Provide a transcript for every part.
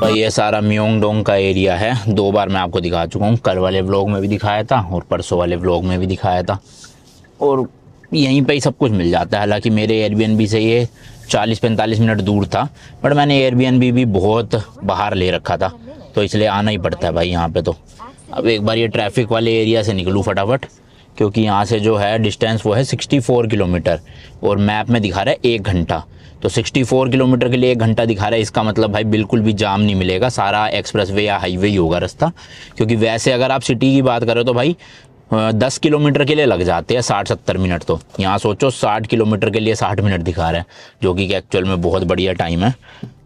भाई ये सारा म्योंगडोंग का एरिया है। 2 बार मैं आपको दिखा चुका हूँ, कल वाले व्लॉग में भी दिखाया था और परसों वाले व्लॉग में भी दिखाया था। और यहीं पे ही सब कुछ मिल जाता है। हालांकि मेरे एयरबीएनबी से ये 40-45 मिनट दूर था, बट मैंने एयरबीएनबी भी बहुत बाहर ले रखा था, तो इसलिए आना ही पड़ता है भाई यहाँ पे। तो अब एक बार ये ट्रैफिक वाले एरिया से निकलूँ फटाफट, क्योंकि यहाँ से जो है डिस्टेंस वो है 64 किलोमीटर और मैप में दिखा रहा है 1 घंटा। तो 64 किलोमीटर के लिए 1 घंटा दिखा रहा है, इसका मतलब भाई बिल्कुल भी जाम नहीं मिलेगा, सारा एक्सप्रेसवे या हाईवे ही होगा रास्ता। क्योंकि वैसे अगर आप सिटी की बात करें तो भाई 10 किलोमीटर के लिए लग जाते हैं 60-70 मिनट। तो यहाँ सोचो 60 किलोमीटर के लिए 60 मिनट दिखा रहा है, जो कि एक्चुअल में बहुत बढ़िया टाइम है।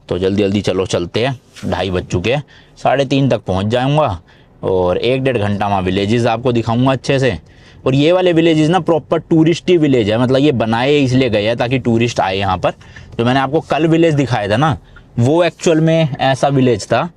तो जल्दी जल्दी चलो चलते हैं, 2:30 बज चुके हैं, 3:30 तक पहुँच जाऊँगा और 1-1.5 घंटा वहाँ विलेजेस आपको दिखाऊँगा अच्छे से। और ये वाले विलेजेस ना प्रॉपर टूरिस्टी विलेज है, मतलब ये बनाए इसलिए गए हैं ताकि टूरिस्ट आए यहाँ पर। जो मैंने आपको कल विलेज दिखाया था ना, वो एक्चुअल में ऐसा विलेज था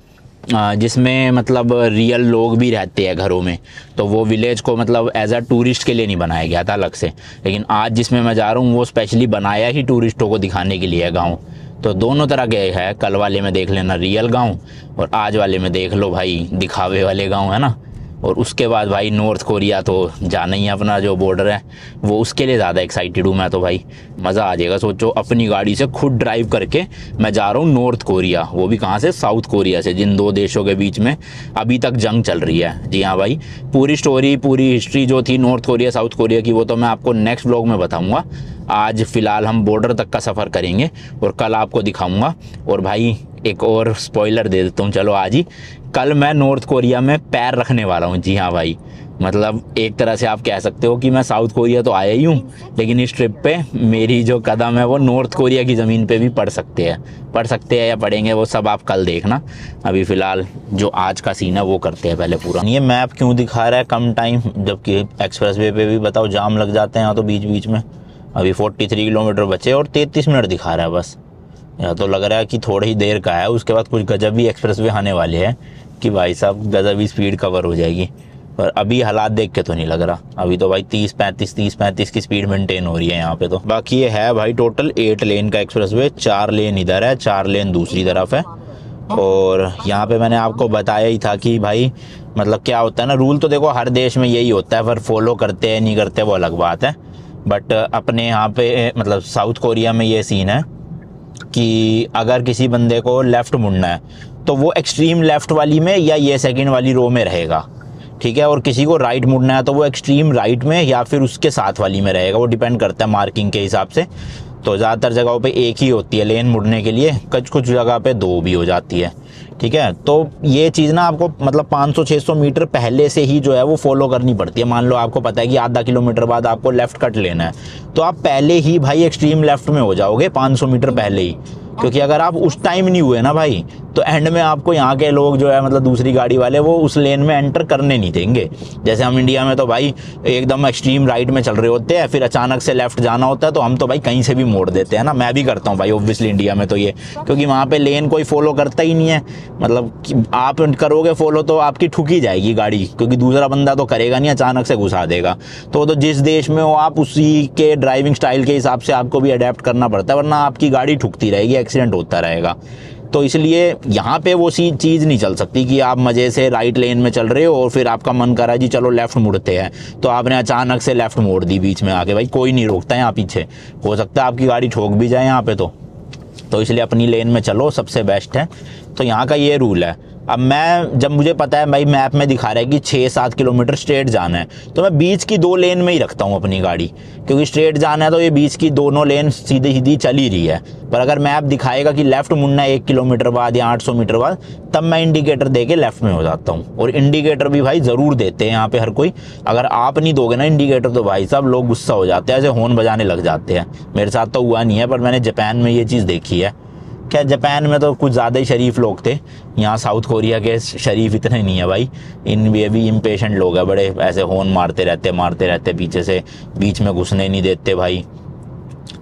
जिसमें मतलब रियल लोग भी रहते हैं घरों में। तो वो विलेज को मतलब एज अ टूरिस्ट के लिए नहीं बनाया गया था अलग से। लेकिन आज जिसमें मैं जा रहा हूँ वो स्पेशली बनाया ही टूरिस्टों को दिखाने के लिए है गाँव। तो दोनों तरह के है, कल वाले में देख लेना रियल गाँव और आज वाले में देख लो भाई दिखावे वाले गाँव, है ना। और उसके बाद भाई नॉर्थ कोरिया तो जाना ही है, अपना जो बॉर्डर है वो, उसके लिए ज़्यादा एक्साइटेड हूँ मैं तो भाई। मज़ा आ जाएगा। सोचो अपनी गाड़ी से खुद ड्राइव करके मैं जा रहा हूँ नॉर्थ कोरिया, वो भी कहाँ से, साउथ कोरिया से, जिन 2 देशों के बीच में अभी तक जंग चल रही है। जी हाँ भाई, पूरी स्टोरी पूरी हिस्ट्री जो थी नॉर्थ कोरिया साउथ कोरिया की वो तो मैं आपको नेक्स्ट व्लॉग में बताऊँगा। आज फ़िलहाल हम बॉर्डर तक का सफ़र करेंगे और कल आपको दिखाऊँगा। और भाई एक और स्पॉइलर दे देता हूँ, चलो आज ही, कल मैं नॉर्थ कोरिया में पैर रखने वाला हूँ। जी हाँ भाई, मतलब एक तरह से आप कह सकते हो कि मैं साउथ कोरिया तो आया ही हूँ, लेकिन इस ट्रिप पे मेरी जो कदम है वो नॉर्थ कोरिया की ज़मीन पे भी पड़ सकते हैं या पड़ेंगे, वो सब आप कल देखना। अभी फ़िलहाल जो आज का सीन है वो करते हैं पहले पूरा। ये मैप क्यों दिखा रहा है कम टाइम, जबकि एक्सप्रेसवे पे भी बताओ जाम लग जाते हैं यहाँ तो बीच बीच में। अभी 43 किलोमीटर बचे और 33 मिनट दिखा रहा है बस। या तो लग रहा है कि थोड़ी ही देर का है, उसके बाद कुछ गजब ही एक्सप्रेसवे आने वाले हैं कि भाई साहब गजब ही स्पीड कवर हो जाएगी। पर अभी हालात देख के तो नहीं लग रहा, अभी तो भाई 30-35 की स्पीड मेंटेन हो रही है यहाँ पे। तो बाकी ये है भाई टोटल 8 लेन का एक्सप्रेसवे, 4 लेन इधर है, 4 लेन दूसरी तरफ है। और यहाँ पे मैंने आपको बताया ही था कि भाई मतलब क्या होता है ना, रूल तो देखो हर देश में यही होता है, पर फॉलो करते हैं नहीं करते वो अलग बात है। बट अपने यहाँ पे मतलब साउथ कोरिया में ये सीन है कि अगर किसी बंदे को लेफ़्ट मुड़ना है तो वो एक्सट्रीम लेफ़्ट वाली में या ये सेकंड वाली रो में रहेगा, ठीक है। और किसी को राइट मुड़ना है तो वो एक्सट्रीम राइट में या फिर उसके साथ वाली में रहेगा, वो डिपेंड करता है मार्किंग के हिसाब से। तो ज़्यादातर जगहों पे एक ही होती है लेन मुड़ने के लिए, कुछ जगह पे 2 भी हो जाती है, ठीक है। तो ये चीज़ ना आपको मतलब 500-600 मीटर पहले से ही जो है वो फॉलो करनी पड़ती है। मान लो आपको पता है कि आधा किलोमीटर बाद आपको लेफ़्ट कट लेना है, तो आप पहले ही भाई एक्सट्रीम लेफ़्ट में हो जाओगे 500 मीटर पहले ही। क्योंकि अगर आप उस टाइम नहीं हुए ना भाई, तो एंड में आपको यहाँ के लोग जो है मतलब दूसरी गाड़ी वाले वो उस लेन में एंटर करने नहीं देंगे। जैसे हम इंडिया में तो भाई एकदम एक्सट्रीम राइट में चल रहे होते हैं, फिर अचानक से लेफ्ट जाना होता है तो हम तो भाई कहीं से भी मोड़ देते हैं ना। मैं भी करता हूँ भाई ऑब्वियसली इंडिया में तो ये, क्योंकि वहाँ पे लेन कोई फॉलो करता ही नहीं है। मतलब आप करोगे फॉलो तो आपकी ठुकी जाएगी गाड़ी, क्योंकि दूसरा बंदा तो करेगा नहीं, अचानक से घुसा देगा। तो जिस देश में हो आप उसी के ड्राइविंग स्टाइल के हिसाब से आपको भी अडेप्ट करना पड़ता है, वरना आपकी गाड़ी ठुकती रहेगी, एक्सीडेंट होता रहेगा। तो इसलिए यहाँ पे वो सी चीज़ नहीं चल सकती कि आप मज़े से राइट लेन में चल रहे हो और फिर आपका मन कर रहा है जी चलो लेफ़्ट मुड़ते हैं, तो आपने अचानक से लेफ़्ट मोड़ दी बीच में आके। भाई कोई नहीं रोकता है यहाँ पीछे, हो सकता है आपकी गाड़ी ठोक भी जाए यहाँ पे। तो इसलिए अपनी लेन में चलो, सबसे बेस्ट है। तो यहाँ का ये रूल है। अब मैं जब मुझे पता है भाई मैप में दिखा रहा है कि 6-7 किलोमीटर स्ट्रेट जाना है, तो मैं बीच की 2 लेन में ही रखता हूँ अपनी गाड़ी, क्योंकि स्ट्रेट जाना है तो ये बीच की दोनों लेन सीधी सीधी चली रही है। पर अगर मैप दिखाएगा कि लेफ़्ट मुड़ना है 1 किलोमीटर बाद या 800 मीटर बाद, तब मैं इंडिकेटर दे के लेफ़्ट में हो जाता हूँ। और इंडिकेटर भी भाई ज़रूर देते हैं यहाँ पे हर कोई, अगर आप नहीं दोगे ना इंडिकेटर तो भाई साहब लोग गुस्सा हो जाते हैं, ऐसे हॉर्न बजाने लग जाते हैं। मेरे साथ तो हुआ नहीं है, पर मैंने जापान में ये चीज़ देखी है। क्या जापान में तो कुछ ज़्यादा ही शरीफ लोग थे, यहाँ साउथ कोरिया के शरीफ इतने नहीं है भाई। ये भी इम्पेशेंट लोग हैं बड़े, ऐसे हॉर्न मारते रहते पीछे से, बीच में घुसने नहीं देते भाई।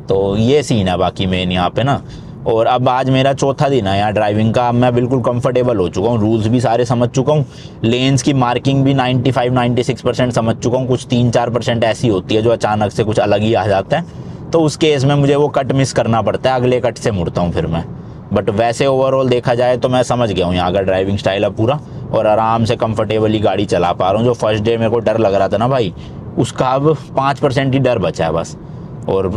तो ये सीन है बाकी मेन यहाँ पे ना। और अब आज मेरा 4था दिन है यहाँ ड्राइविंग का। अब मैं बिल्कुल कंफर्टेबल हो चुका हूँ, रूल्स भी सारे समझ चुका हूँ, लेन्स की मार्किंग भी 95-96% समझ चुका हूँ। कुछ 3-4% ऐसी होती है जो अचानक से कुछ अलग ही आ जाता है, तो उस केस में मुझे वो कट मिस करना पड़ता है, अगले कट से मुड़ता हूँ फिर मैं। बट वैसे ओवरऑल देखा जाए तो मैं समझ गया हूँ यहाँ का ड्राइविंग स्टाइल है पूरा, और आराम से कंफर्टेबली गाड़ी चला पा रहा हूँ। जो फर्स्ट डे मेरे को डर लग रहा था ना भाई, उसका अब 5% ही डर बचा है बस। और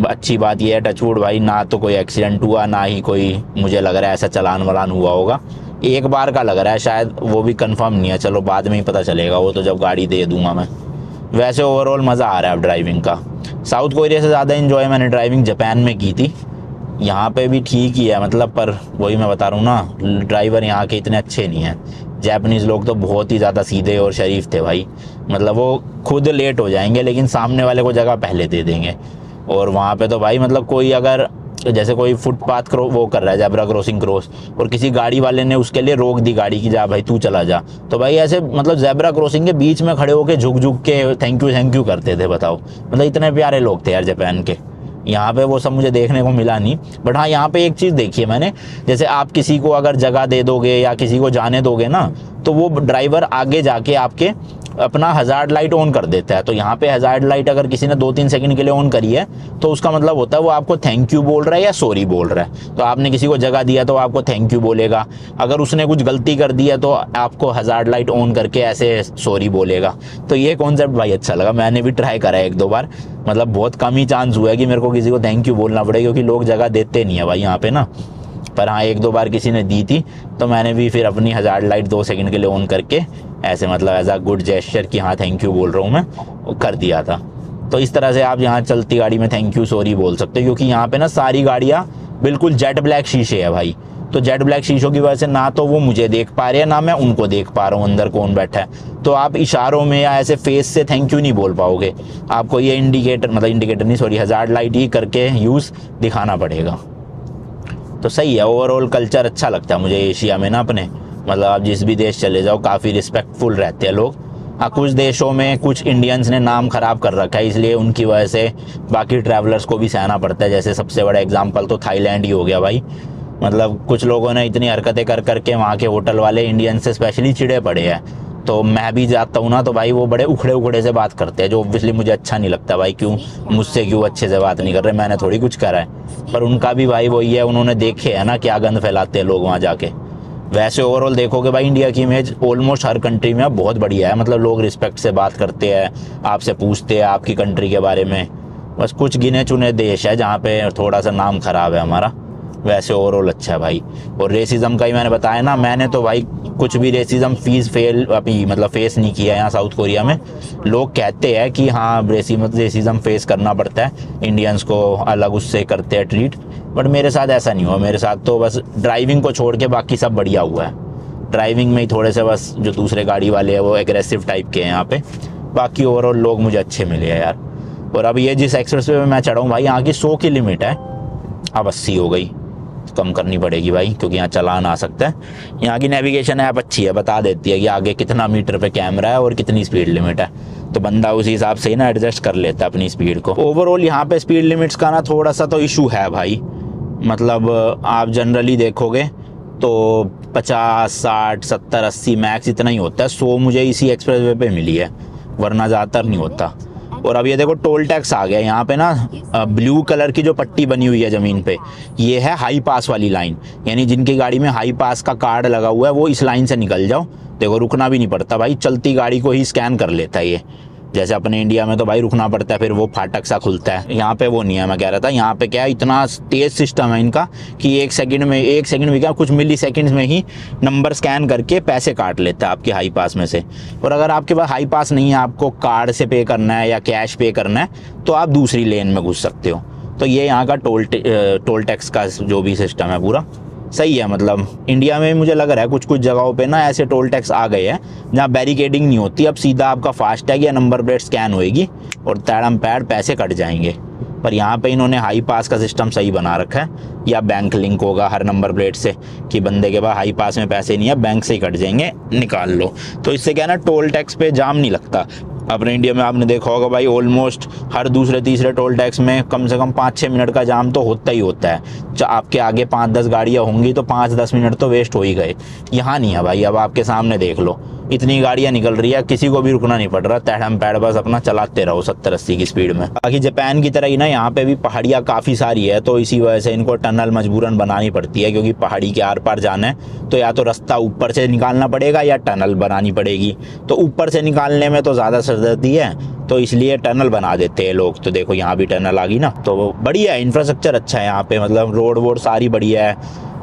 अच्छी बात यह है टचवुड भाई, ना तो कोई एक्सीडेंट हुआ, ना ही कोई मुझे लग रहा है ऐसा चलान वलान हुआ होगा। एक बार का लग रहा है शायद, वो भी कंफर्म नहीं है, चलो बाद में ही पता चलेगा, वो तो जब गाड़ी दे दूंगा मैं। वैसे ओवरऑल मज़ा आ रहा है अब ड्राइविंग का। साउथ कोरिया से ज़्यादा इन्जॉय मैंने ड्राइविंग जापान में की थी। यहाँ पे भी ठीक ही है मतलब, पर वही मैं बता रहा हूँ ना, ड्राइवर यहाँ के इतने अच्छे नहीं हैं। जापानीज़ लोग तो बहुत ही ज़्यादा सीधे और शरीफ थे भाई, मतलब वो खुद लेट हो जाएंगे लेकिन सामने वाले को जगह पहले दे देंगे। और वहाँ पे तो भाई मतलब कोई अगर जैसे कोई फुटपाथ वो कर रहा है जेब्रा क्रॉसिंग क्रॉस, और किसी गाड़ी वाले ने उसके लिए रोक दी गाड़ी की, जा भाई तू चला जा, तो भाई ऐसे मतलब जेब्रा क्रॉसिंग के बीच में खड़े होके झुक झुक के थैंक यू करते थे। बताओ मतलब इतने प्यारे लोग थे यार जापान के। यहाँ पे वो सब मुझे देखने को मिला नहीं। बट हाँ, यहाँ पे एक चीज़ देखी है मैंने, जैसे आप किसी को अगर जगह दे दोगे या किसी को जाने दोगे ना, तो वो ड्राइवर आगे जाके आपके अपना हज़ार्ड लाइट ऑन कर देता है। तो यहाँ पे हज़ार्ड लाइट अगर किसी ने 2-3 सेकंड के लिए ऑन करी है, तो उसका मतलब होता है वो आपको थैंक यू बोल रहा है या सॉरी बोल रहा है। तो आपने किसी को जगह दिया तो आपको थैंक यू बोलेगा, अगर उसने कुछ गलती कर दी है तो आपको हज़ार्ड लाइट ऑन करके ऐसे सॉरी बोलेगा। तो ये कॉन्सेप्ट भाई अच्छा लगा, मैंने भी ट्राई करा है 1-2 बार। मतलब बहुत कम ही चांस हुआ है कि मेरे को किसी को थैंक यू बोलना पड़े, क्योंकि लोग जगह देते नहीं है भाई यहाँ पे ना। पर हाँ, 1-2 बार किसी ने दी थी तो मैंने भी फिर अपनी हज़ार्ड लाइट 2 सेकंड के लिए ऑन करके ऐसे मतलब एज अ गुड जेस्चर कि हाँ थैंक यू बोल रहा हूँ मैं, वो कर दिया था। तो इस तरह से आप यहाँ चलती गाड़ी में थैंक यू सॉरी बोल सकते हो, क्योंकि यहाँ पे ना सारी गाड़ियाँ बिल्कुल जेट ब्लैक शीशे है भाई। तो जेट ब्लैक शीशों की वजह से ना तो वो मुझे देख पा रहे हैं, ना मैं उनको देख पा रहा हूँ अंदर कौन बैठा है। तो आप इशारों में या ऐसे फेस से थैंक यू नहीं बोल पाओगे, आपको ये इंडिकेटर नहीं सॉरी हज़ार्ड लाइट ही करके यूज़ दिखाना पड़ेगा। तो सही है, ओवरऑल कल्चर अच्छा लगता है मुझे एशिया में ना अपने। मतलब आप जिस भी देश चले जाओ काफ़ी रिस्पेक्टफुल रहते हैं लोग। हाँ, कुछ देशों में कुछ इंडियंस ने नाम ख़राब कर रखा है, इसलिए उनकी वजह से बाकी ट्रैवलर्स को भी सहना पड़ता है। जैसे सबसे बड़ा एग्जांपल तो थाईलैंड ही हो गया भाई। मतलब कुछ लोगों ने इतनी हरकतें कर करके वहाँ के होटल वाले इंडियंस से स्पेशली चिढ़े पड़े हैं। तो मैं भी जाता हूँ ना, तो भाई वो बड़े उखड़े उखड़े से बात करते हैं, जो ऑब्वियसली मुझे अच्छा नहीं लगता भाई। क्यों मुझसे क्यों अच्छे से बात नहीं कर रहे, मैंने थोड़ी कुछ करा है। पर उनका भी भाई वही है, उन्होंने देखे है ना क्या गंद फैलाते हैं लोग वहाँ जाके। वैसे ओवरऑल देखोगे भाई इंडिया की इमेज ऑलमोस्ट हर कंट्री में बहुत बढ़िया है। मतलब लोग रिस्पेक्ट से बात करते हैं, आपसे पूछते हैं आपकी कंट्री के बारे में। बस कुछ गिने चुने देश है जहाँ पे थोड़ा सा नाम खराब है हमारा। वैसे ओवरऑल अच्छा है भाई। और रेसिज्म का ही मैंने बताया ना, मैंने तो भाई कुछ भी रेसिज्म फेस नहीं किया यहाँ साउथ कोरिया में। लोग कहते हैं कि हाँ रेसिज्म फेस करना पड़ता है, इंडियंस को अलग उससे करते हैं ट्रीट, बट मेरे साथ ऐसा नहीं हुआ। मेरे साथ तो बस ड्राइविंग को छोड़ के बाकी सब बढ़िया हुआ है। ड्राइविंग में ही थोड़े से बस जो दूसरे गाड़ी वाले हैं वो एग्रेसिव टाइप के हैं यहाँ पे, बाकी ओवरऑल लोग मुझे अच्छे मिले हैं यार। और अब ये जिस एक्सप्रेस वे में मैं चढ़ा हूँ भाई, यहाँ की 100 की लिमिट है, अब 80 हो गई, कम करनी पड़ेगी भाई क्योंकि यहाँ चलान आ सकता है। यहाँ की नेविगेशन ऐप अच्छी है, बता देती है कि आगे कितना मीटर पे कैमरा है और कितनी स्पीड लिमिट है, तो बंदा उसी हिसाब से ही ना एडजस्ट कर लेता है अपनी स्पीड को। ओवरऑल यहाँ पे स्पीड लिमिट्स का ना थोड़ा सा तो इशू है भाई। मतलब आप जनरली देखोगे तो 50, 60, 70, 80 मैक्स इतना ही होता है। 100 मुझे इसी एक्सप्रेस वे पे मिली है, वरना ज़्यादातर नहीं होता। और अब ये देखो टोल टैक्स आ गया यहाँ पे ना, ब्लू कलर की जो पट्टी बनी हुई है ज़मीन पे, ये है हाई पास वाली लाइन। यानी जिनकी गाड़ी में हाई पास का कार्ड लगा हुआ है वो इस लाइन से निकल जाओ। देखो रुकना भी नहीं पड़ता भाई, चलती गाड़ी को ही स्कैन कर लेता है ये। जैसे अपने इंडिया में तो भाई रुकना पड़ता है, फिर वो फाटक सा खुलता है, यहाँ पे वो नहीं है। मैं कह रहा था यहाँ पे क्या है, इतना तेज सिस्टम है इनका कि 1 सेकंड भी क्या, कुछ मिली सेकंड्स में ही नंबर स्कैन करके पैसे काट लेता है आपके हाई पास में से। और अगर आपके पास हाई पास नहीं है, आपको कार्ड से पे करना है या कैश पे करना है, तो आप दूसरी लेन में घुस सकते हो। तो ये यहाँ का टोल टैक्स का जो भी सिस्टम है पूरा सही है। मतलब इंडिया में मुझे लग रहा है कुछ कुछ जगहों पे ना ऐसे टोल टैक्स आ गए हैं जहाँ बैरिकेडिंग नहीं होती, अब सीधा आपका फास्टैग या नंबर प्लेट स्कैन होएगी और तैड़म पैड़ पैसे कट जाएंगे। पर यहाँ पे इन्होंने हाई पास का सिस्टम सही बना रखा है, या बैंक लिंक होगा हर नंबर प्लेट से कि बंदे के पास हाई पास में पैसे नहीं है, बैंक से ही कट जाएंगे, निकाल लो। तो इससे क्या है ना, टोल टैक्स पे जाम नहीं लगता। अपने इंडिया में आपने देखा होगा भाई, ऑलमोस्ट हर दूसरे तीसरे टोल टैक्स में कम से कम 5-6 मिनट का जाम तो होता ही होता है। आपके आगे 5-10 गाड़ियाँ होंगी तो 5-10 मिनट तो वेस्ट हो ही गए। यहाँ नहीं है भाई, अब आपके सामने देख लो, इतनी गाड़ियाँ निकल रही है, किसी को भी रुकना नहीं पड़ रहा, तहम पैड बस अपना चलाते रहो 70-80 की स्पीड में। बाकी जापान की तरह ही ना यहाँ पे भी पहाड़ियाँ काफ़ी सारी है, तो इसी वजह से इनको टनल मजबूरन बनानी पड़ती है, क्योंकि पहाड़ी के आर पार जाना है तो या तो रास्ता ऊपर से निकालना पड़ेगा या टनल बनानी पड़ेगी। तो ऊपर से निकालने में तो ज़्यादा सरदर्दी है, तो इसलिए टनल बना देते हैं लोग। तो देखो यहाँ भी टनल आ गई ना, तो बढ़िया है, इंफ्रास्ट्रक्चर अच्छा है यहाँ पे, मतलब रोड वोड सारी बढ़िया है,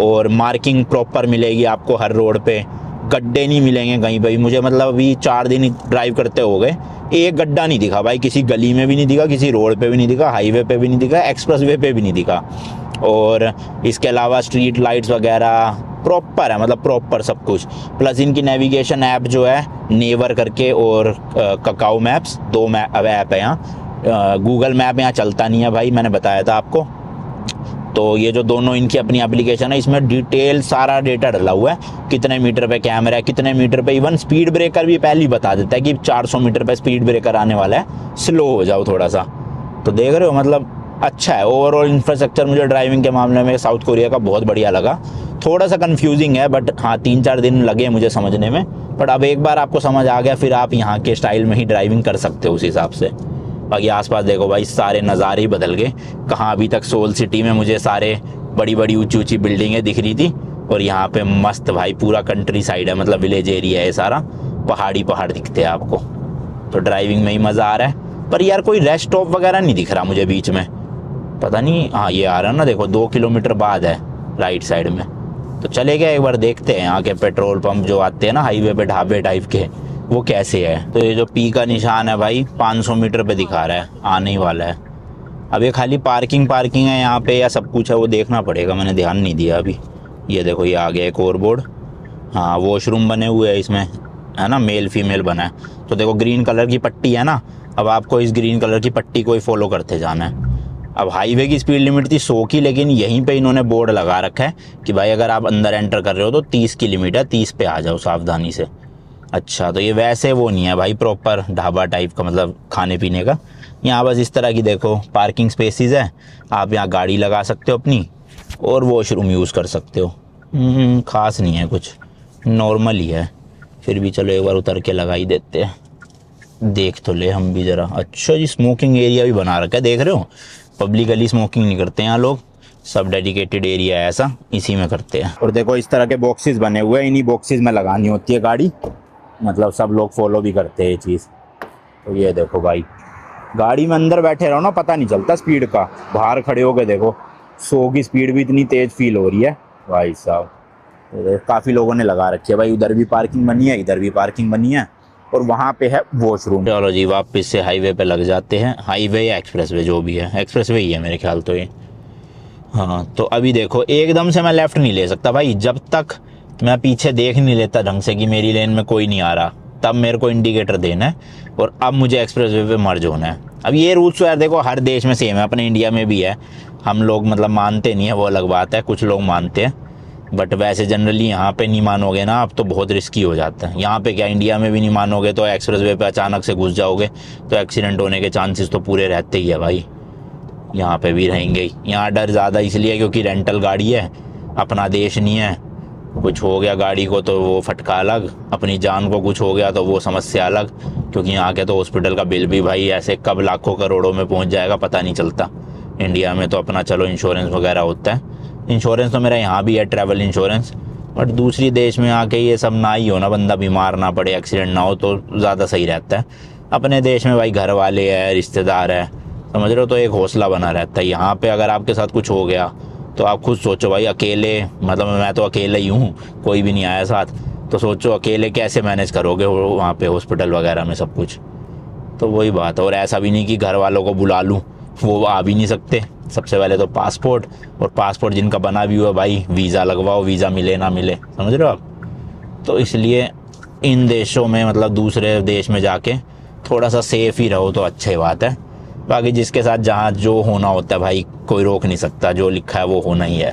और मार्किंग प्रॉपर मिलेगी आपको हर रोड पे, गड्ढे नहीं मिलेंगे कहीं पे भी। मुझे मतलब अभी 4 दिन ड्राइव करते हो गए, एक गड्ढा नहीं दिखा भाई, किसी गली में भी नहीं दिखा, किसी रोड पे भी नहीं दिखा, हाईवे पे भी नहीं दिखा, एक्सप्रेसवे पे भी नहीं दिखा। और इसके अलावा स्ट्रीट लाइट्स वगैरह प्रॉपर है, मतलब प्रॉपर सब कुछ। प्लस इनकी नेविगेशन ऐप जो है नेवर करके और ककाओ मैप्स, 2 ऐप है यहाँ। गूगल मैप यहाँ चलता नहीं है भाई, मैंने बताया था आपको। तो ये जो दोनों इनकी अपनी एप्लीकेशन है, इसमें डिटेल सारा डेटा डला हुआ है, कितने मीटर पे कैमरा है, कितने मीटर पे, इवन स्पीड ब्रेकर भी पहले ही बता देता है कि 400 मीटर पे स्पीड ब्रेकर आने वाला है, स्लो हो जाओ थोड़ा सा। तो देख रहे हो, मतलब अच्छा है ओवरऑल इंफ्रास्ट्रक्चर। मुझे ड्राइविंग के मामले में साउथ कोरिया का बहुत बढ़िया लगा। थोड़ा सा कंफ्यूजिंग है, बट हाँ 3-4 दिन लगे मुझे समझने में, बट अब एक बार आपको समझ आ गया, फिर आप यहाँ के स्टाइल में ही ड्राइविंग कर सकते हो उस हिसाब से। बाकी आसपास देखो भाई, सारे नज़ारे ही बदल गए। कहाँ अभी तक सोल सिटी में मुझे सारे बड़ी बड़ी ऊंची ऊंची बिल्डिंगें दिख रही थी, और यहाँ पे मस्त भाई पूरा कंट्री साइड है, मतलब विलेज एरिया है सारा, पहाड़ दिखते हैं आपको। तो ड्राइविंग में ही मज़ा आ रहा है। पर यार कोई रेस्ट स्टॉप वगैरह नहीं दिख रहा मुझे बीच में, पता नहीं। हाँ ये आ रहा ना, देखो 2 किलोमीटर बाद है राइट साइड में। तो चले गए एक बार देखते हैं यहाँ के पेट्रोल पंप जो आते हैं ना हाईवे पे, ढाबे टाइप के, वो कैसे है। तो ये जो पी का निशान है भाई 500 मीटर पे दिखा रहा है, आने ही वाला है। अब ये खाली पार्किंग है यहाँ पे या सब कुछ है वो देखना पड़ेगा, मैंने ध्यान नहीं दिया अभी। ये देखो ये आ गया एक और बोर्ड। हाँ वॉशरूम बने हुए हैं इसमें, है ना, मेल फीमेल बना है। तो देखो ग्रीन कलर की पट्टी है ना, अब आपको इस ग्रीन कलर की पट्टी को ही फॉलो करते जाना है। अब हाईवे की स्पीड लिमिट थी 100 की, लेकिन यहीं पे इन्होंने बोर्ड लगा रखा है कि भाई अगर आप अंदर एंटर कर रहे हो तो 30 की लिमिट है, 30 पे आ जाओ सावधानी से। अच्छा तो ये वैसे वो नहीं है भाई प्रॉपर ढाबा टाइप का, मतलब खाने पीने का। यहाँ बस इस तरह की देखो पार्किंग स्पेसिस है, आप यहाँ गाड़ी लगा सकते हो अपनी, और वॉशरूम यूज़ कर सकते हो। ख़ास नहीं है कुछ, नॉर्मल ही है। फिर भी चलो एक बार उतर के लगा ही देते हैं, देख तो ले हम भी ज़रा। अच्छा जी स्मोकिंग एरिया भी बना रखा है, देख रहे हो। पब्लिकली स्मोकिंग नहीं करते यहाँ लोग, सब डेडिकेटेड एरिया है ऐसा, इसी में करते हैं। और देखो इस तरह के बॉक्सेस बने हुए हैं, इन्हीं बॉक्सेस में लगानी होती है गाड़ी, मतलब सब लोग फॉलो भी करते हैं ये चीज़। तो ये देखो भाई, गाड़ी में अंदर बैठे रहो ना पता नहीं चलता स्पीड का, बाहर खड़े हो गए देखो 100 की स्पीड भी इतनी तेज़ फील हो रही है भाई साहब। तो काफ़ी लोगों ने लगा रखी है भाई, उधर भी पार्किंग बनी है, इधर भी पार्किंग बनी है, और वहाँ पे है वॉशरूम। चलो जी वापस से हाईवे पे लग जाते हैं, हाईवे या एक्सप्रेसवे जो भी है, एक्सप्रेसवे ही है मेरे ख्याल तो ये। हाँ तो अभी देखो एकदम से मैं लेफ़्ट नहीं ले सकता भाई, जब तक मैं पीछे देख नहीं लेता ढंग से कि मेरी लेन में कोई नहीं आ रहा, तब मेरे को इंडिकेटर देना है, और अब मुझे एक्सप्रेसवे पे मर्ज होना है। अब ये रूल्स तो यार देखो हर देश में सेम है, अपने इंडिया में भी है। हम लोग मतलब मानते नहीं है, वो अलग बात है, कुछ लोग मानते हैं, बट वैसे जनरली यहाँ पे नहीं मानोगे ना आप तो बहुत रिस्की हो जाता है। यहाँ पे क्या इंडिया में भी नहीं मानोगे तो एक्सप्रेसवे पे अचानक से घुस जाओगे तो एक्सीडेंट होने के चांसेस तो पूरे रहते ही है भाई, यहाँ पे भी रहेंगे ही। यहाँ डर ज़्यादा इसलिए क्योंकि रेंटल गाड़ी है, अपना देश नहीं है, कुछ हो गया गाड़ी को तो वो फटका अलग, अपनी जान को कुछ हो गया तो वो समस्या अलग, क्योंकि यहाँ के तो हॉस्पिटल का बिल भी भाई ऐसे कब लाखों करोड़ों में पहुँच जाएगा पता नहीं चलता। इंडिया में तो अपना चलो इंश्योरेंस वगैरह होता है, इंश्योरेंस तो मेरा यहाँ भी है ट्रैवल इंश्योरेंस, बट दूसरी देश में आके ये सब ना ही हो ना, बंदा बीमार ना पड़े, एक्सीडेंट ना हो तो ज़्यादा सही रहता है। अपने देश में भाई घर वाले हैं, रिश्तेदार है, समझ रहे हो, तो एक हौसला बना रहता है। यहाँ पे अगर आपके साथ कुछ हो गया तो आप खुद सोचो भाई, अकेले, मतलब मैं तो अकेला ही हूँ, कोई भी नहीं आया साथ, तो सोचो अकेले कैसे मैनेज करोगे वहाँ पे हॉस्पिटल वगैरह में सब कुछ। तो वही बात है, और ऐसा भी नहीं कि घर वालों को बुला लूँ, वो आ भी नहीं सकते। सबसे पहले तो पासपोर्ट, और पासपोर्ट जिनका बना भी हुआ भाई वीज़ा लगवाओ, वीज़ा मिले ना मिले, समझ रहे हो आप। तो इसलिए इन देशों में मतलब दूसरे देश में जाके थोड़ा सा सेफ ही रहो तो अच्छी बात है। बाकी जिसके साथ जहाँ जो होना होता है भाई कोई रोक नहीं सकता, जो लिखा है वो होना ही है।